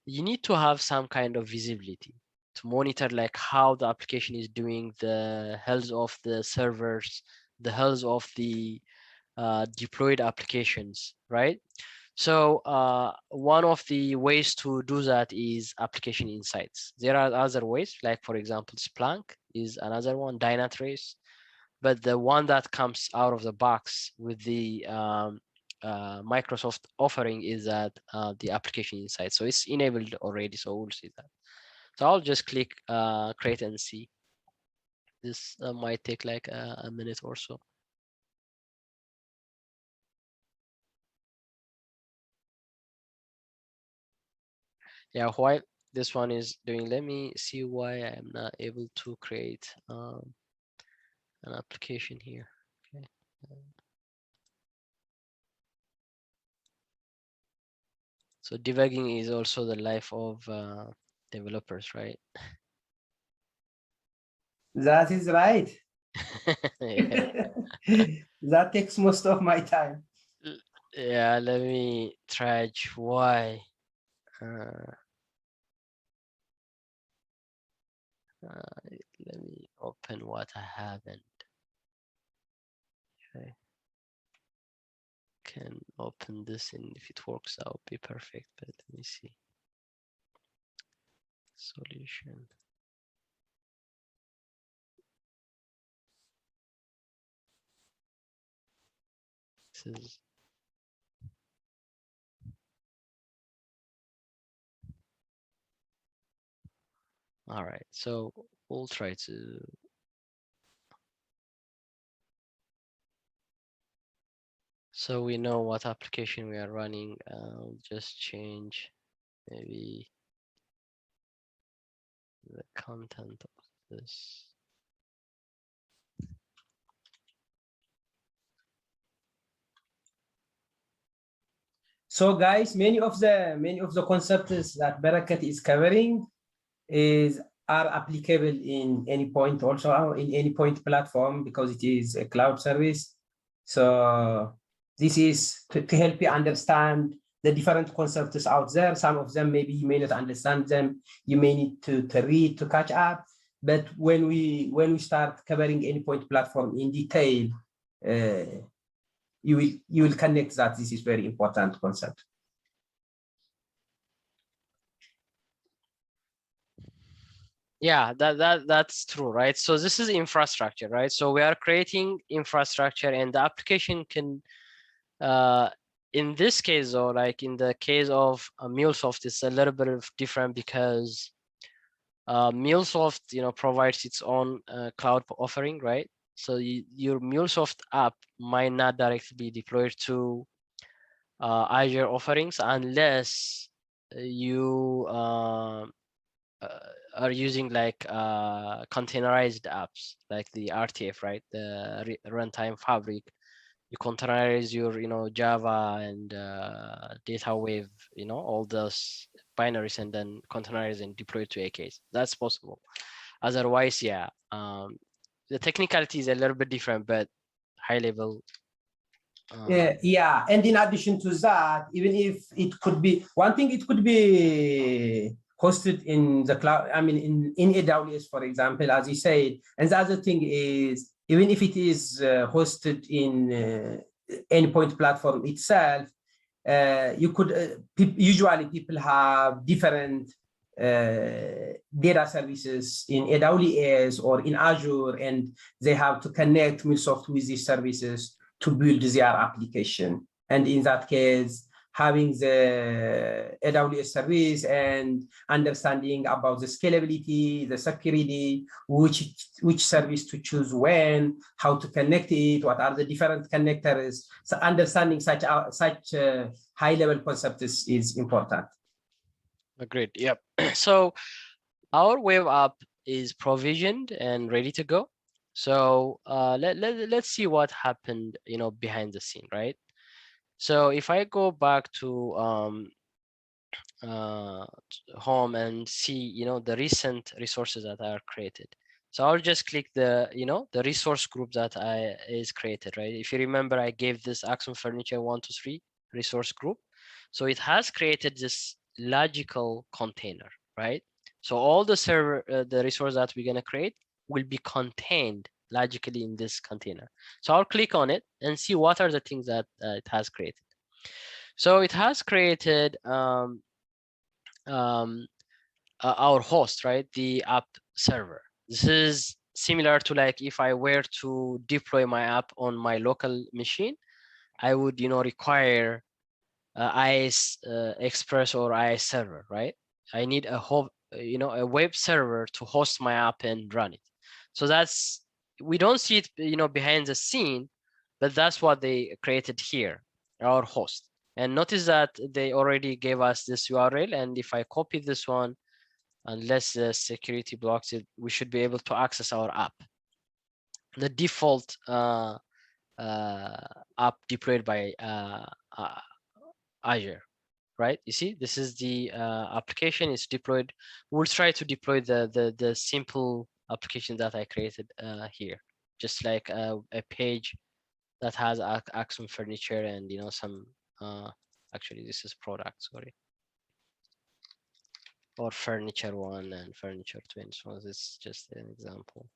you need to have some kind of visibility to monitor like how the application is doing, the health of the servers, the health of the deployed applications, right? So one of the ways to do that is application insights. There are other ways, like for example, Splunk is another one, Dynatrace, but the one that comes out of the box with the Microsoft offering is that the application insights. So it's enabled already, so we'll see that. So I'll just click create and see. This might take like a minute or so. Yeah, while this one is doing, let me see why I am not able to create an application here. Okay. So debugging is also the life of developers, right? That is right. Yeah. That takes most of my time. Yeah, let me try why. Let me open what I haven't. Okay. Can open this, and if it works out, be perfect. But let me see. Solution. This is all right. So we'll try to. So we know what application we are running. I'll just change maybe the content of this. So guys, many of the concepts that Barakat is covering are applicable in any point, also in any point platform, because it is a cloud service. So this is to help you understand the different concepts out there. Some of them maybe you may not understand them. You may need to read to catch up. But when we start covering any point platform in detail, you will connect that this is very important concept. Yeah, that's true, right? So this is infrastructure, right? So we are creating infrastructure, and the application can in this case, though, like in the case of MuleSoft, it's a little bit of different because MuleSoft, provides its own cloud offering, right? So your MuleSoft app might not directly be deployed to Azure offerings unless you are using like containerized apps like the RTF, right? The runtime fabric. You containerize your Java and data wave, all those binaries, and then containerize and deploy to AKs. That's possible. Otherwise, yeah, the technicality is a little bit different, but high level. Yeah, and in addition to that, even if it could be one thing, it could be hosted in the cloud. I mean, in AWS, for example, as you said. And the other thing is, even if it is hosted in endpoint platform itself, you could usually people have different data services in AWS or in Azure, and they have to connect MuleSoft with these services to build their application. And in that case, having the AWS service and understanding about the scalability, the security, which service to choose when, how to connect it, what are the different connectors. So understanding such high-level concepts is important. Agreed. Yep. So our web app is provisioned and ready to go. So let's see what happened, behind the scene, right? So if I go back to home and see, the recent resources that are created. So I'll just click the resource group that is created, right? If you remember, I gave this Axon Furniture 123 resource group. So it has created this logical container, right? So all the server, the resource that we're gonna create will be contained logically in this container. So I'll click on it and see what are the things that it has created. So it has created our host, right? The app server. This is similar to like if I were to deploy my app on my local machine, I would, require IaaS Express or IaaS server, right? I need a web server to host my app and run it. So that's, we don't see it, you know, behind the scene, but that's what they created here, our host. And notice that they already gave us this URL. And if I copy this one, unless the security blocks it, we should be able to access our app. The default app deployed by Azure, right? You see, this is the application is deployed. We'll try to deploy the simple application that I created here, just like a page that has Axum furniture and, you know, some actually this is product, sorry, or furniture one and furniture twins. So this is just an example.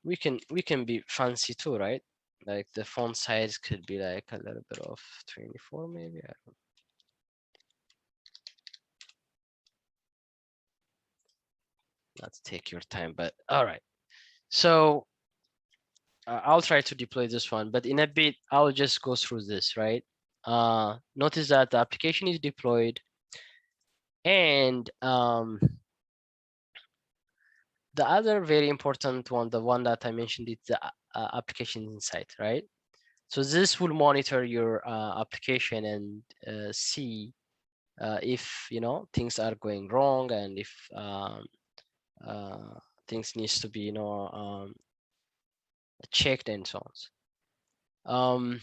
We can be fancy too, right? Like the font size could be like a little bit of 24 maybe. I don't know. Let's take your time, but all right. So I'll try to deploy this one, but in a bit, I'll just go through this, right? Notice that the application is deployed, and the other very important one, the one that I mentioned, is the application insight, right? So this will monitor your application and see if, you know, things are going wrong, and if things needs to be, you know, checked and so on.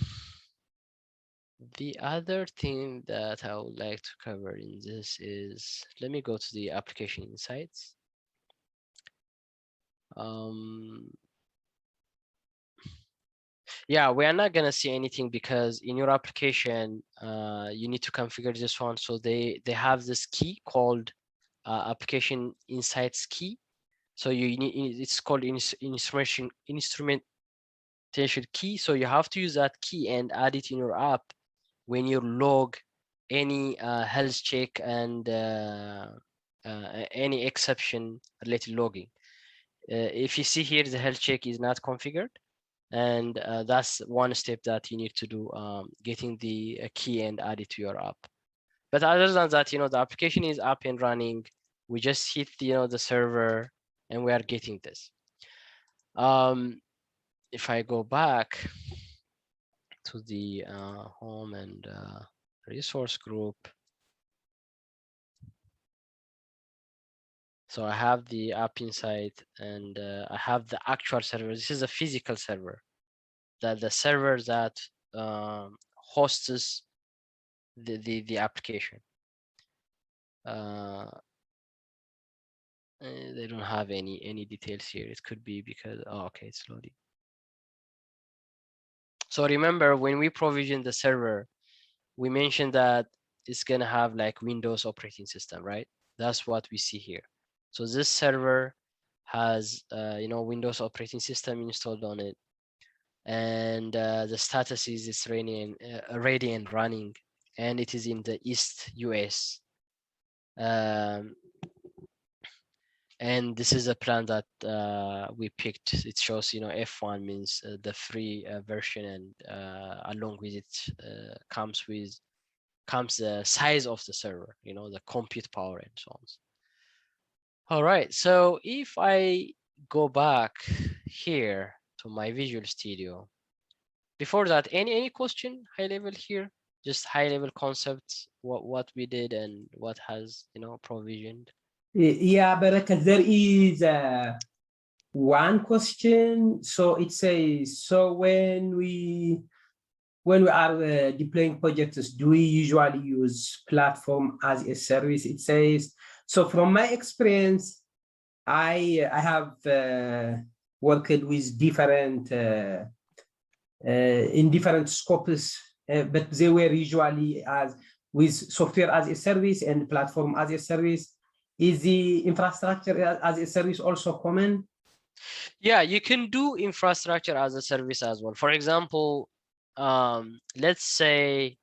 The other thing that I would like to cover in this is, let me go to the application insights. Yeah, we are not gonna see anything because in your application, you need to configure this one. So they have this key called application insights key. So you need, it's called instrumentation key. So you have to use that key and add it in your app when you log any health check and any exception related logging. If you see here, the health check is not configured, and that's one step that you need to do, getting the key and add it to your app. But other than that, you know, the application is up and running. We just hit, you know, the server, and we are getting this. If I go back to the home and resource group, so I have the app insight, and I have the actual server. This is a physical server, that the server that hosts the application. They don't have any details here. It could be because, oh, okay, it's loading. So remember, when we provision the server, we mentioned that it's gonna have like Windows operating system, right? That's what we see here. So this server has you know, Windows operating system installed on it, and the status is it's ready and running, and it is in the East US. And this is a plan that we picked. It shows, you know, F1 means the free version, and along with it comes the size of the server, you know, the compute power and so on. All right, so if I go back here to my Visual Studio, before that, any question high level here? Just high level concepts, what we did and what has, you know, provisioned. Yeah, Barakat, there is one question. So it says, so when we are deploying projects, do we usually use platform as a service? It says, so from my experience, I have worked with different in different scopes, but they were usually as with software as a service and platform as a service. Is the infrastructure as a service also common? Yeah, you can do infrastructure as a service as well. For example, let's say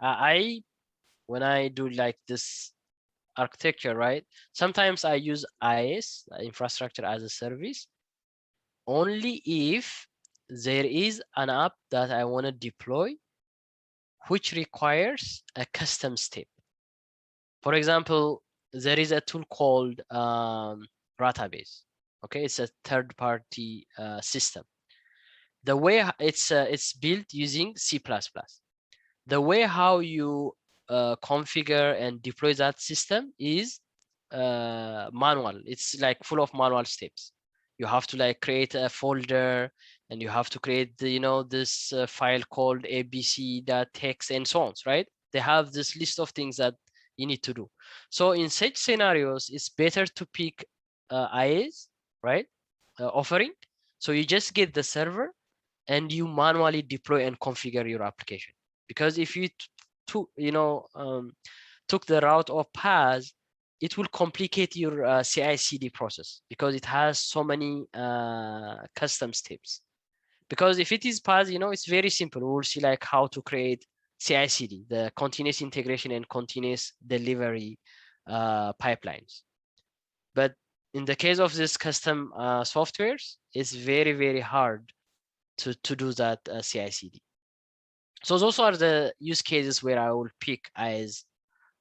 when I do like this architecture, right? Sometimes I use IaaS, infrastructure as a service, only if there is an app that I want to deploy, which requires a custom step. For example, there is a tool called Database. Okay, it's a third-party system. The way it's built using C++. The way how you configure and deploy that system is manual. It's like full of manual steps. You have to like create a folder, and you have to create the, this file called abc.txt and so on, right? They have this list of things that you need to do. So in such scenarios, it's better to pick IaaS, right? Offering. So you just get the server and you manually deploy and configure your application. Because if you took the route of PaaS, it will complicate your CI/CD process, because it has so many custom steps. Because if it is PaaS, it's very simple. We'll see like how to create CI/CD, the continuous integration and continuous delivery pipelines. But in the case of this custom softwares, it's very, very hard to do that CI/CD. So those are the use cases where I will pick IaaS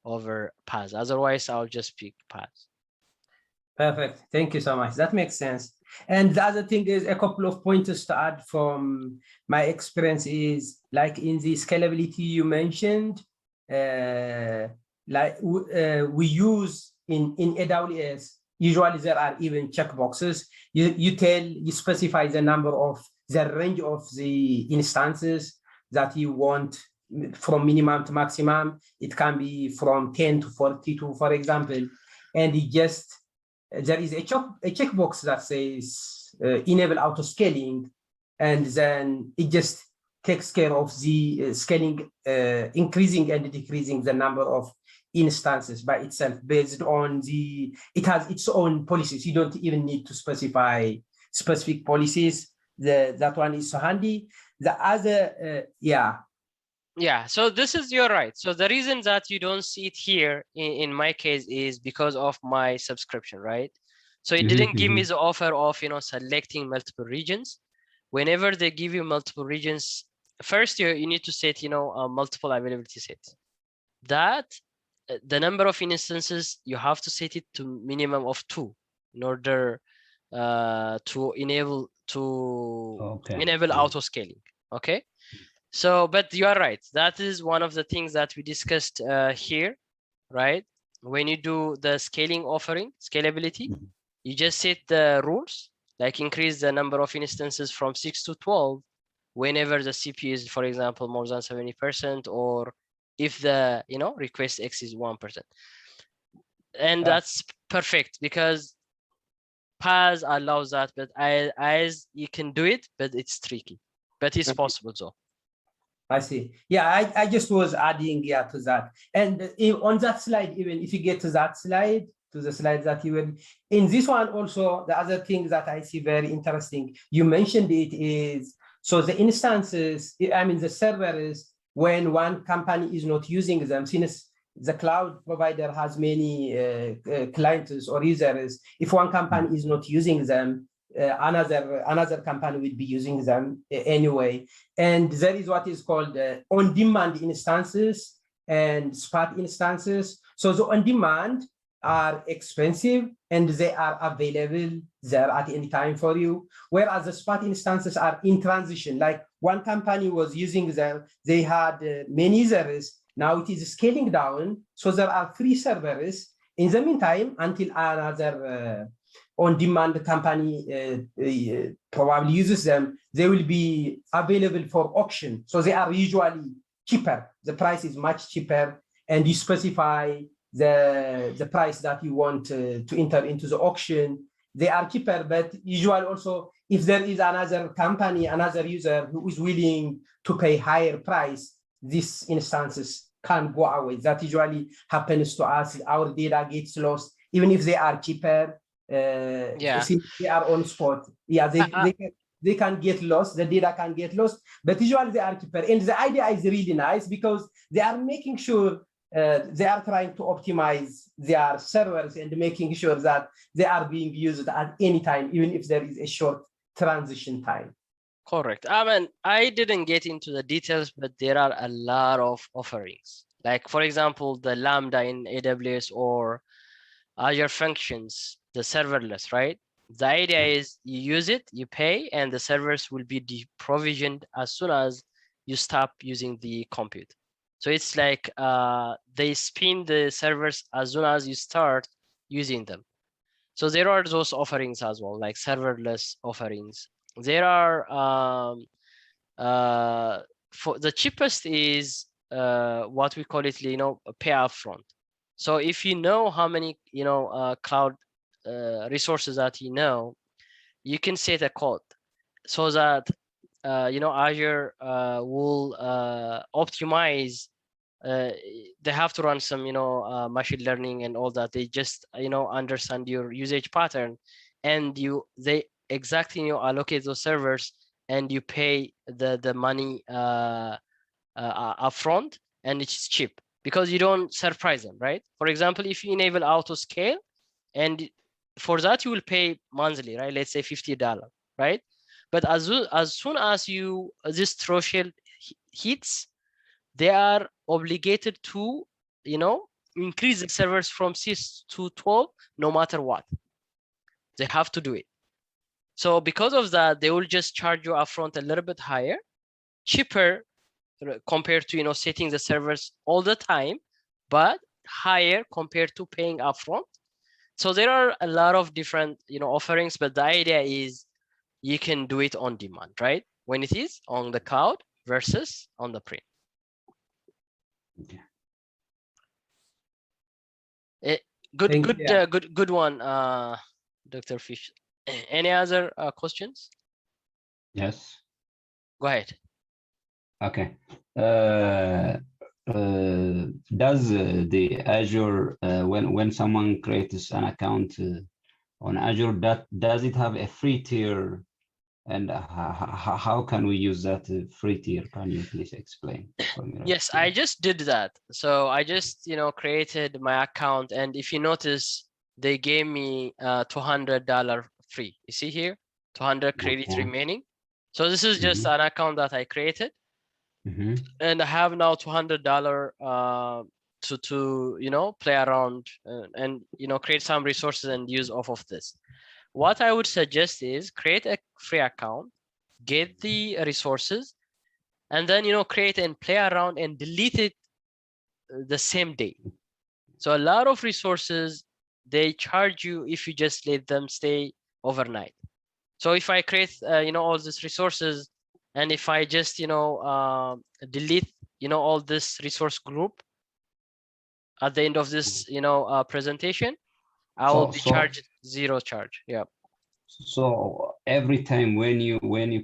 over PaaS. Otherwise, I'll just pick PaaS. Perfect. Thank you so much. That makes sense. And the other thing is, a couple of pointers to add from my experience is, like in the scalability you mentioned, we use in AWS, usually there are even checkboxes. You specify the range of the instances that you want from minimum to maximum. It can be from 10 to 42, for example. And there is a checkbox that says enable auto scaling, and then it just takes care of the scaling, increasing and decreasing the number of instances by itself based on it has its own policies. You don't even need to specify specific policies. That one is so handy. The other, Yeah, so you're right. So the reason that you don't see it here in my case is because of my subscription, right? So it didn't give me the offer of, selecting multiple regions. Whenever they give you multiple regions, first you need to set, a multiple availability set. That the number of instances, you have to set it to minimum of 2 in order to enable auto scaling. Okay. So, but you are right. That is one of the things that we discussed here, right? When you do the scaling offering, scalability, you just set the rules, like increase the number of instances from 6 to 12 whenever the CPU is, for example, more than 70%, or if the, request X is 1%. And that's perfect, because PaaS allows that, but IaaS, you can do it, but it's tricky. But it's possible though. I see. Yeah, I just was adding to that. And on that slide, even if you get to that slide, to the slides that you were in, this one also, the other thing that I see very interesting, you mentioned it, is so the instances, the servers, when one company is not using them, since the cloud provider has many clients or users, if one company is not using them, another company will be using them anyway. And there is what is called on-demand instances and spot instances. So the on-demand are expensive and they are available there at any time for you, whereas the spot instances are in transition. Like one company was using them, they had many users. Now it is scaling down, so there are 3 servers. In the meantime, until another on-demand company probably uses them, they will be available for auction. So they are usually cheaper. The price is much cheaper, and you specify the price that you want to enter into the auction. They are cheaper, but usually also, if there is another company, another user who is willing to pay higher price, these instances can go away. That usually happens to us. Our data gets lost, even if they are cheaper. Since they are on spot, they can get lost, the data can get lost, but usually they are cheaper. And the idea is really nice, because they are making sure they are trying to optimize their servers and making sure that they are being used at any time, even if there is a short transition time. Correct. I didn't get into the details, but there are a lot of offerings. Like for example, the Lambda in AWS or Azure Functions, the serverless, right? The idea is you use it, you pay, and the servers will be deprovisioned as soon as you stop using the compute. So it's like they spin the servers as soon as you start using them. So there are those offerings as well, like serverless offerings. There are for the cheapest is what we call it, pay upfront. So if you know how many cloud resources that you can set a code so that Azure will optimize. They have to run some machine learning and all that. They just understand your usage pattern, and they exactly allocate those servers, and you pay the money upfront, and it's cheap because you don't surprise them, right? For example, if you enable auto scale, and for that you will pay monthly, right? Let's say $50, right? But as soon as this threshold hits, they are obligated to increase the servers from 6 to 12 no matter what. They have to do it. So because of that, they will just charge you upfront a little bit higher, cheaper compared to setting the servers all the time, but higher compared to paying upfront. So there are a lot of different offerings, but the idea is you can do it on demand, right? When it is on the cloud versus on the prem. Okay. Good one, Dr. Fish. Any other questions? Yes. Go ahead. Okay. Does the Azure when someone creates an account on Azure, does it have a free tier, and how can we use that free tier? Can you please explain for me? Yes, I just did that. So I just created my account, and if you notice, they gave me $200 free. You see here, 200 credits remaining. So this is just an account that I created, and I have now $200 to play around and create some resources and use off of this. What I would suggest is create a free account, get the resources, and then create and play around and delete it the same day. So a lot of resources, they charge you if you just let them stay overnight. So if I create all these resources, and if I just delete all this resource group at the end of this presentation, I will be charged zero charge. Yeah. So every time when you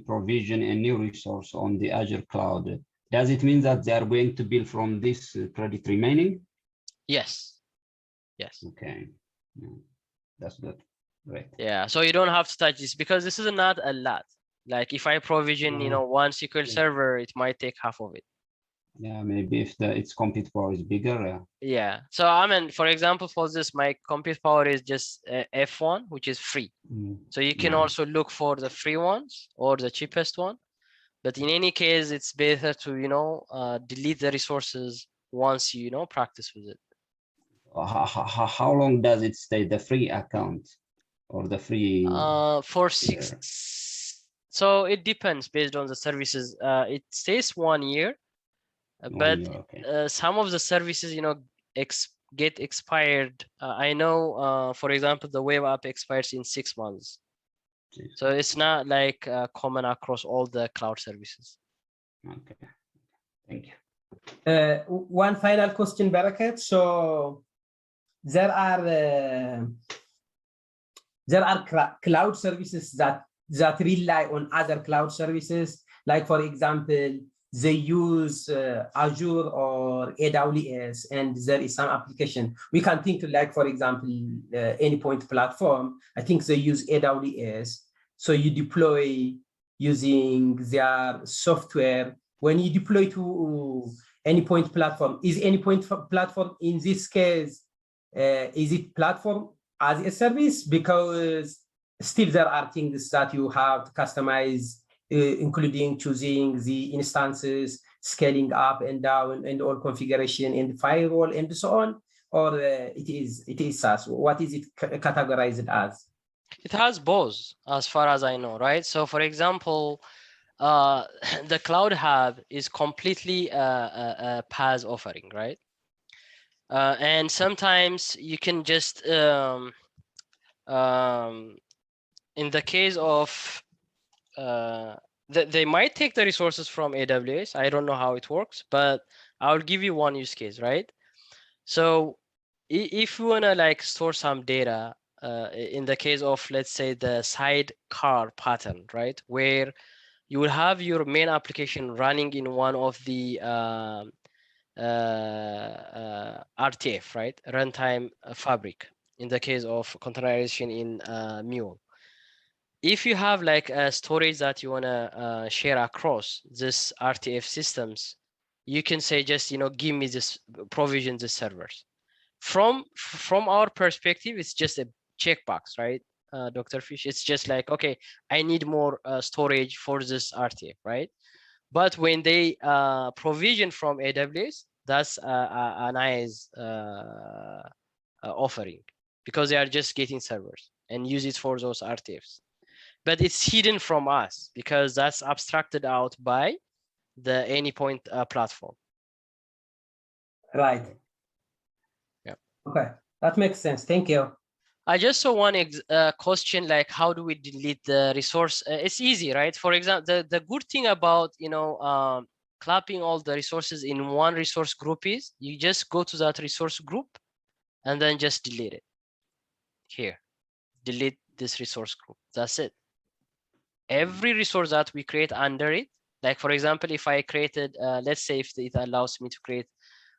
provision a new resource on the Azure cloud, does it mean that they are going to bill from this credit remaining? Yes. Yes. Okay. That's good. Great. Yeah. So you don't have to touch this because this is not a lot. Like if I provision, one SQL server, it might take half of it. Yeah, maybe if its compute power is bigger. Yeah. So I mean, for example, for this, my compute power is just F1, which is free. So you can also look for the free ones or the cheapest one. But in any case, it's better to delete the resources once you practice with it. How long does it stay, the free account or the free? For 6. So it depends based on the services. It stays 1 year. But some of the services, get expired. I know, for example, the web app expires in 6 months. So it's not like common across all the cloud services. Okay, thank you. One final question, Barakat. So there are cloud services that rely on other cloud services, like for example, they use Azure or AWS, and there is some application. We can think like, for example, Anypoint platform. I think they use AWS. So you deploy using their software. When you deploy to Anypoint platform, is Anypoint platform in this case, is it platform as a service? Because still there are things that you have to customize, including choosing the instances, scaling up and down and all configuration and firewall and so on, or it is SaaS? What is it categorized as? It has both, as far as I know, right? So, for example, the Cloud Hub is completely a PaaS offering, right? And sometimes you can just, in the case of, they might take the resources from AWS. I don't know how it works, but I'll give you one use case, right? So if you wanna like store some data, in the case of, let's say, the sidecar pattern, right, where you will have your main application running in one of the RTF, right, runtime fabric, in the case of containerization in Mule. If you have like a storage that you want to share across this RTF systems, you can say, just, give me this, provision the servers. From our perspective, it's just a checkbox, right, Dr. Fish? It's just like, okay, I need more storage for this RTF, right? But when they provision from AWS, that's a nice offering, because they are just getting servers and use it for those RTFs. But it's hidden from us because that's abstracted out by the Anypoint platform. Right. Yeah. Okay, that makes sense. Thank you. I just saw one question, like, how do we delete the resource? It's easy, right? For example, the good thing about, clapping all the resources in one resource group is you just go to that resource group and then just delete it. Here, delete this resource group. That's it. Every resource that we create under it, like, for example, if I created, let's say, if it allows me to create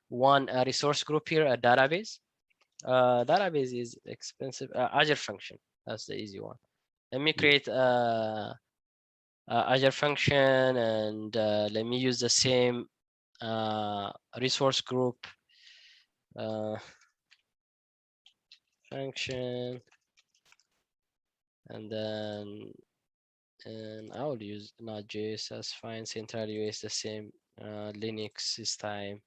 one resource group here, a database. Database is expensive. Azure function, that's the easy one. Let me create Azure function, and let me use the same resource group function, and then I will use Node.js, that's fine. Central US the same. Linux this time,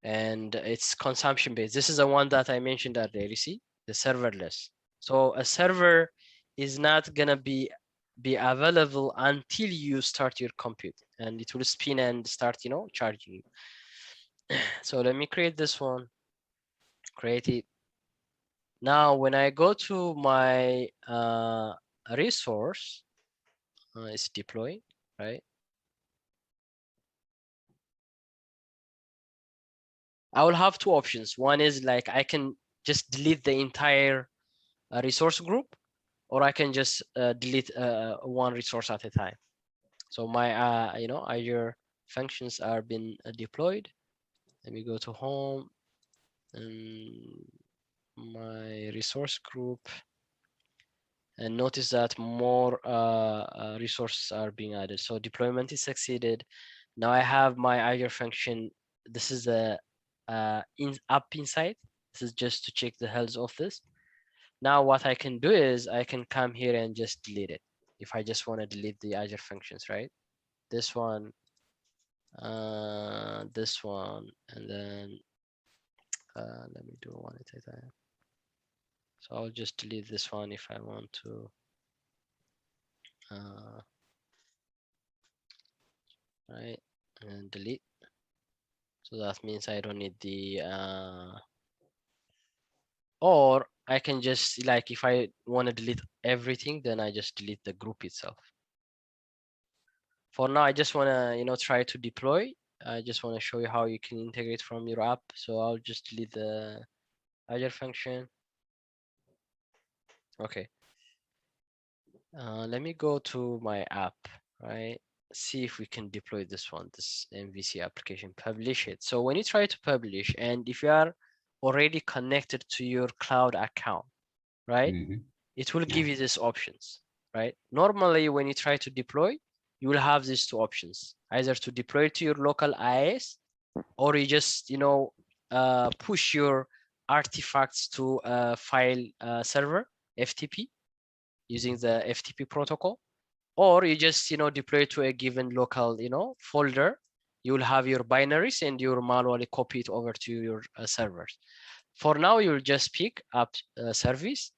and it's consumption based. This is the one that I mentioned earlier. You see, the serverless. So a server is not gonna be available until you start your compute, and it will spin and start, charging you. So let me create this one. Create it. Now, when I go to my resource, it's deploying, right? I will have two options. One is like I can just delete the entire resource group, or I can just delete one resource at a time. So my Azure functions are being deployed. Let me go to home and my resource group, and notice that more resources are being added. So deployment is succeeded. Now I have my Azure function. This is the app inside. This is just to check the health of this. Now what I can do is I can come here and just delete it. If I just want to delete the Azure functions, right? This one, and then let me do one at a time. So I'll just delete this one if I want to. Right, and delete. So that means I don't need the or I can just, like, if I want to delete everything, then I just delete the group itself. For now, I just want to, try to deploy. I just want to show you how you can integrate from your app. So I'll just delete the Azure function. Okay. Let me go to my app, right? See if we can deploy this one, this MVC application, publish it. So when you try to publish, and if you are already connected to your cloud account, right, it will give you these options, right? Normally, when you try to deploy, you will have these two options, either to deploy to your local IaaS, or you just, push your artifacts to a file server, FTP, using the FTP protocol, or you just, deploy to a given local, folder you will have your binaries and you'll manually copy it over to your servers. For now, you'll just pick up service.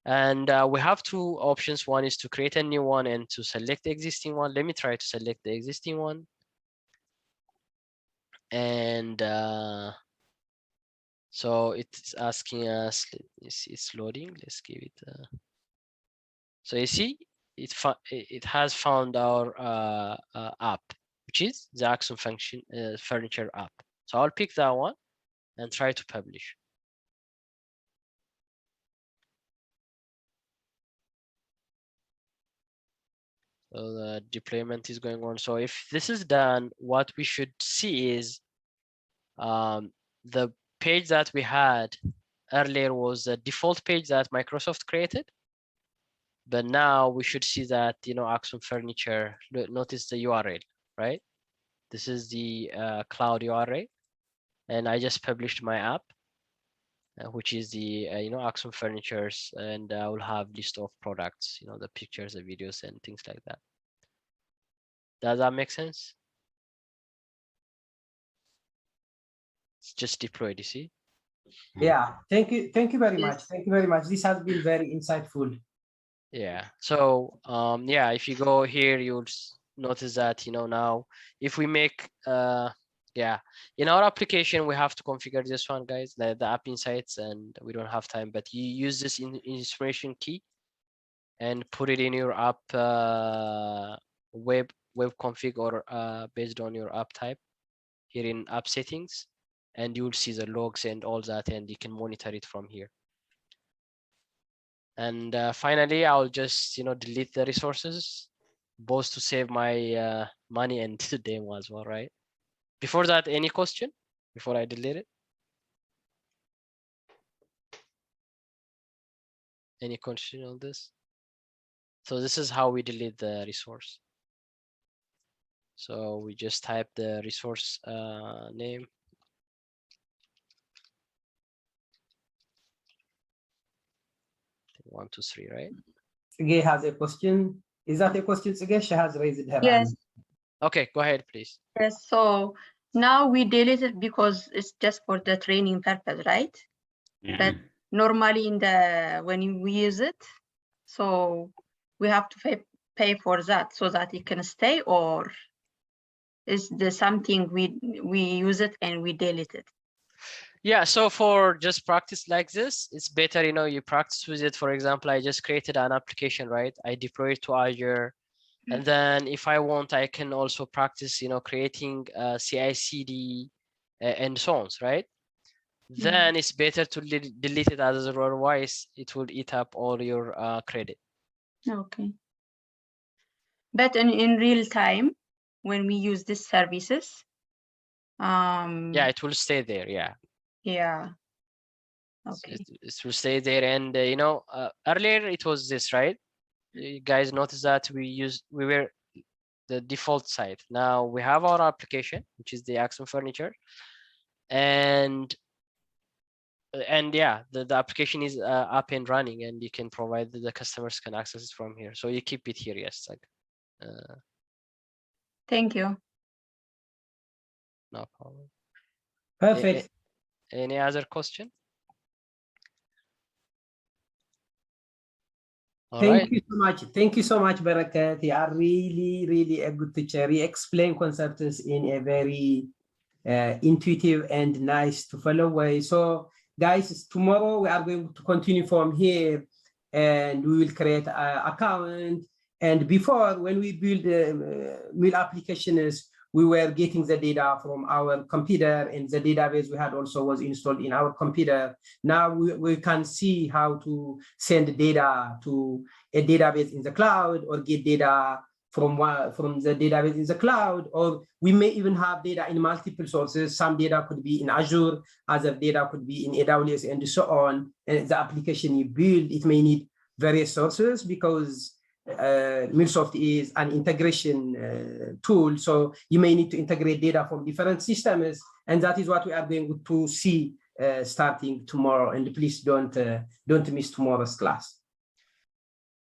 And we have two options. One is to create a new one and to select the existing one. Let me try to select the existing one. And so it's asking us, it's loading. Let's give it. So you see, it has found our app, which is the Axum function furniture app. So I'll pick that one and try to publish. So the deployment is going on. So if this is done, what we should see is the page that we had earlier was the default page that Microsoft created. But now we should see that, you know, Axum Furniture, notice the URL, right? This is the cloud URL. And I just published my app, which is the, you know, Axum Furnitures, and I will have list of products, you know, the pictures, the videos, and things like that. Does that make sense? It's just deployed, you see? Yeah, thank you very much. Thank you very much. This has been very insightful. Yeah. So yeah, if you go here, you'll notice that, you know, now if we make yeah, in our application we have to configure this one, guys, the app insights, and we don't have time, but you use this inspiration key and put it in your app web config, or based on your app type here in app settings, and you'll see the logs and all that, and you can monitor it from here. And finally, I'll just, you know, delete the resources, both to save my money and the demo as well, right? Before that, any question before I delete it? Any question on this? So this is how we delete the resource. So we just type the resource name. 1, 2, 3, right? Sige has a question. Is that a question, Sige? She has raised her hand. Yes. Okay, go ahead, please. Yes. So now we delete it because it's just for the training purpose, right? But normally in the when we use it, so we have to pay for that so that it can stay, or is there something we use it and we delete it? Yeah, so for just practice like this, it's better, you know, you practice with it. For example, I just created an application, right? I deploy it to Azure. And then if I want, I can also practice, you know, creating CI/CD and so on, right? Then it's better to delete it, as otherwise it will eat up all your credit. Okay. But in real time, when we use these services, yeah, it will stay there. Yeah. Yeah. Okay. It will stay there, and you know, earlier it was this, right? You guys notice that we were the default site. Now we have our application, which is the Axum Furniture, and yeah, the application is up and running, and you can provide the customers can access it from here. So you keep it here, yes. Like, thank you. No problem. Perfect. Any other question? Thank you so much. Thank you so much, Barakat. You are really a good teacher. You explain concepts in a very intuitive and nice to follow way. So guys, tomorrow we are going to continue from here, and we will create an account. And before, when we build Mule applications, we were getting the data from our computer, and the database we had also was installed in our computer. Now we can see how to send data to a database in the cloud, or get data from the database in the cloud, or we may even have data in multiple sources. Some data could be in Azure, other data could be in AWS, and so on. And the application you build, it may need various sources, because MuleSoft is an integration tool, so you may need to integrate data from different systems, and that is what we are going to see starting tomorrow. And please don't miss tomorrow's class.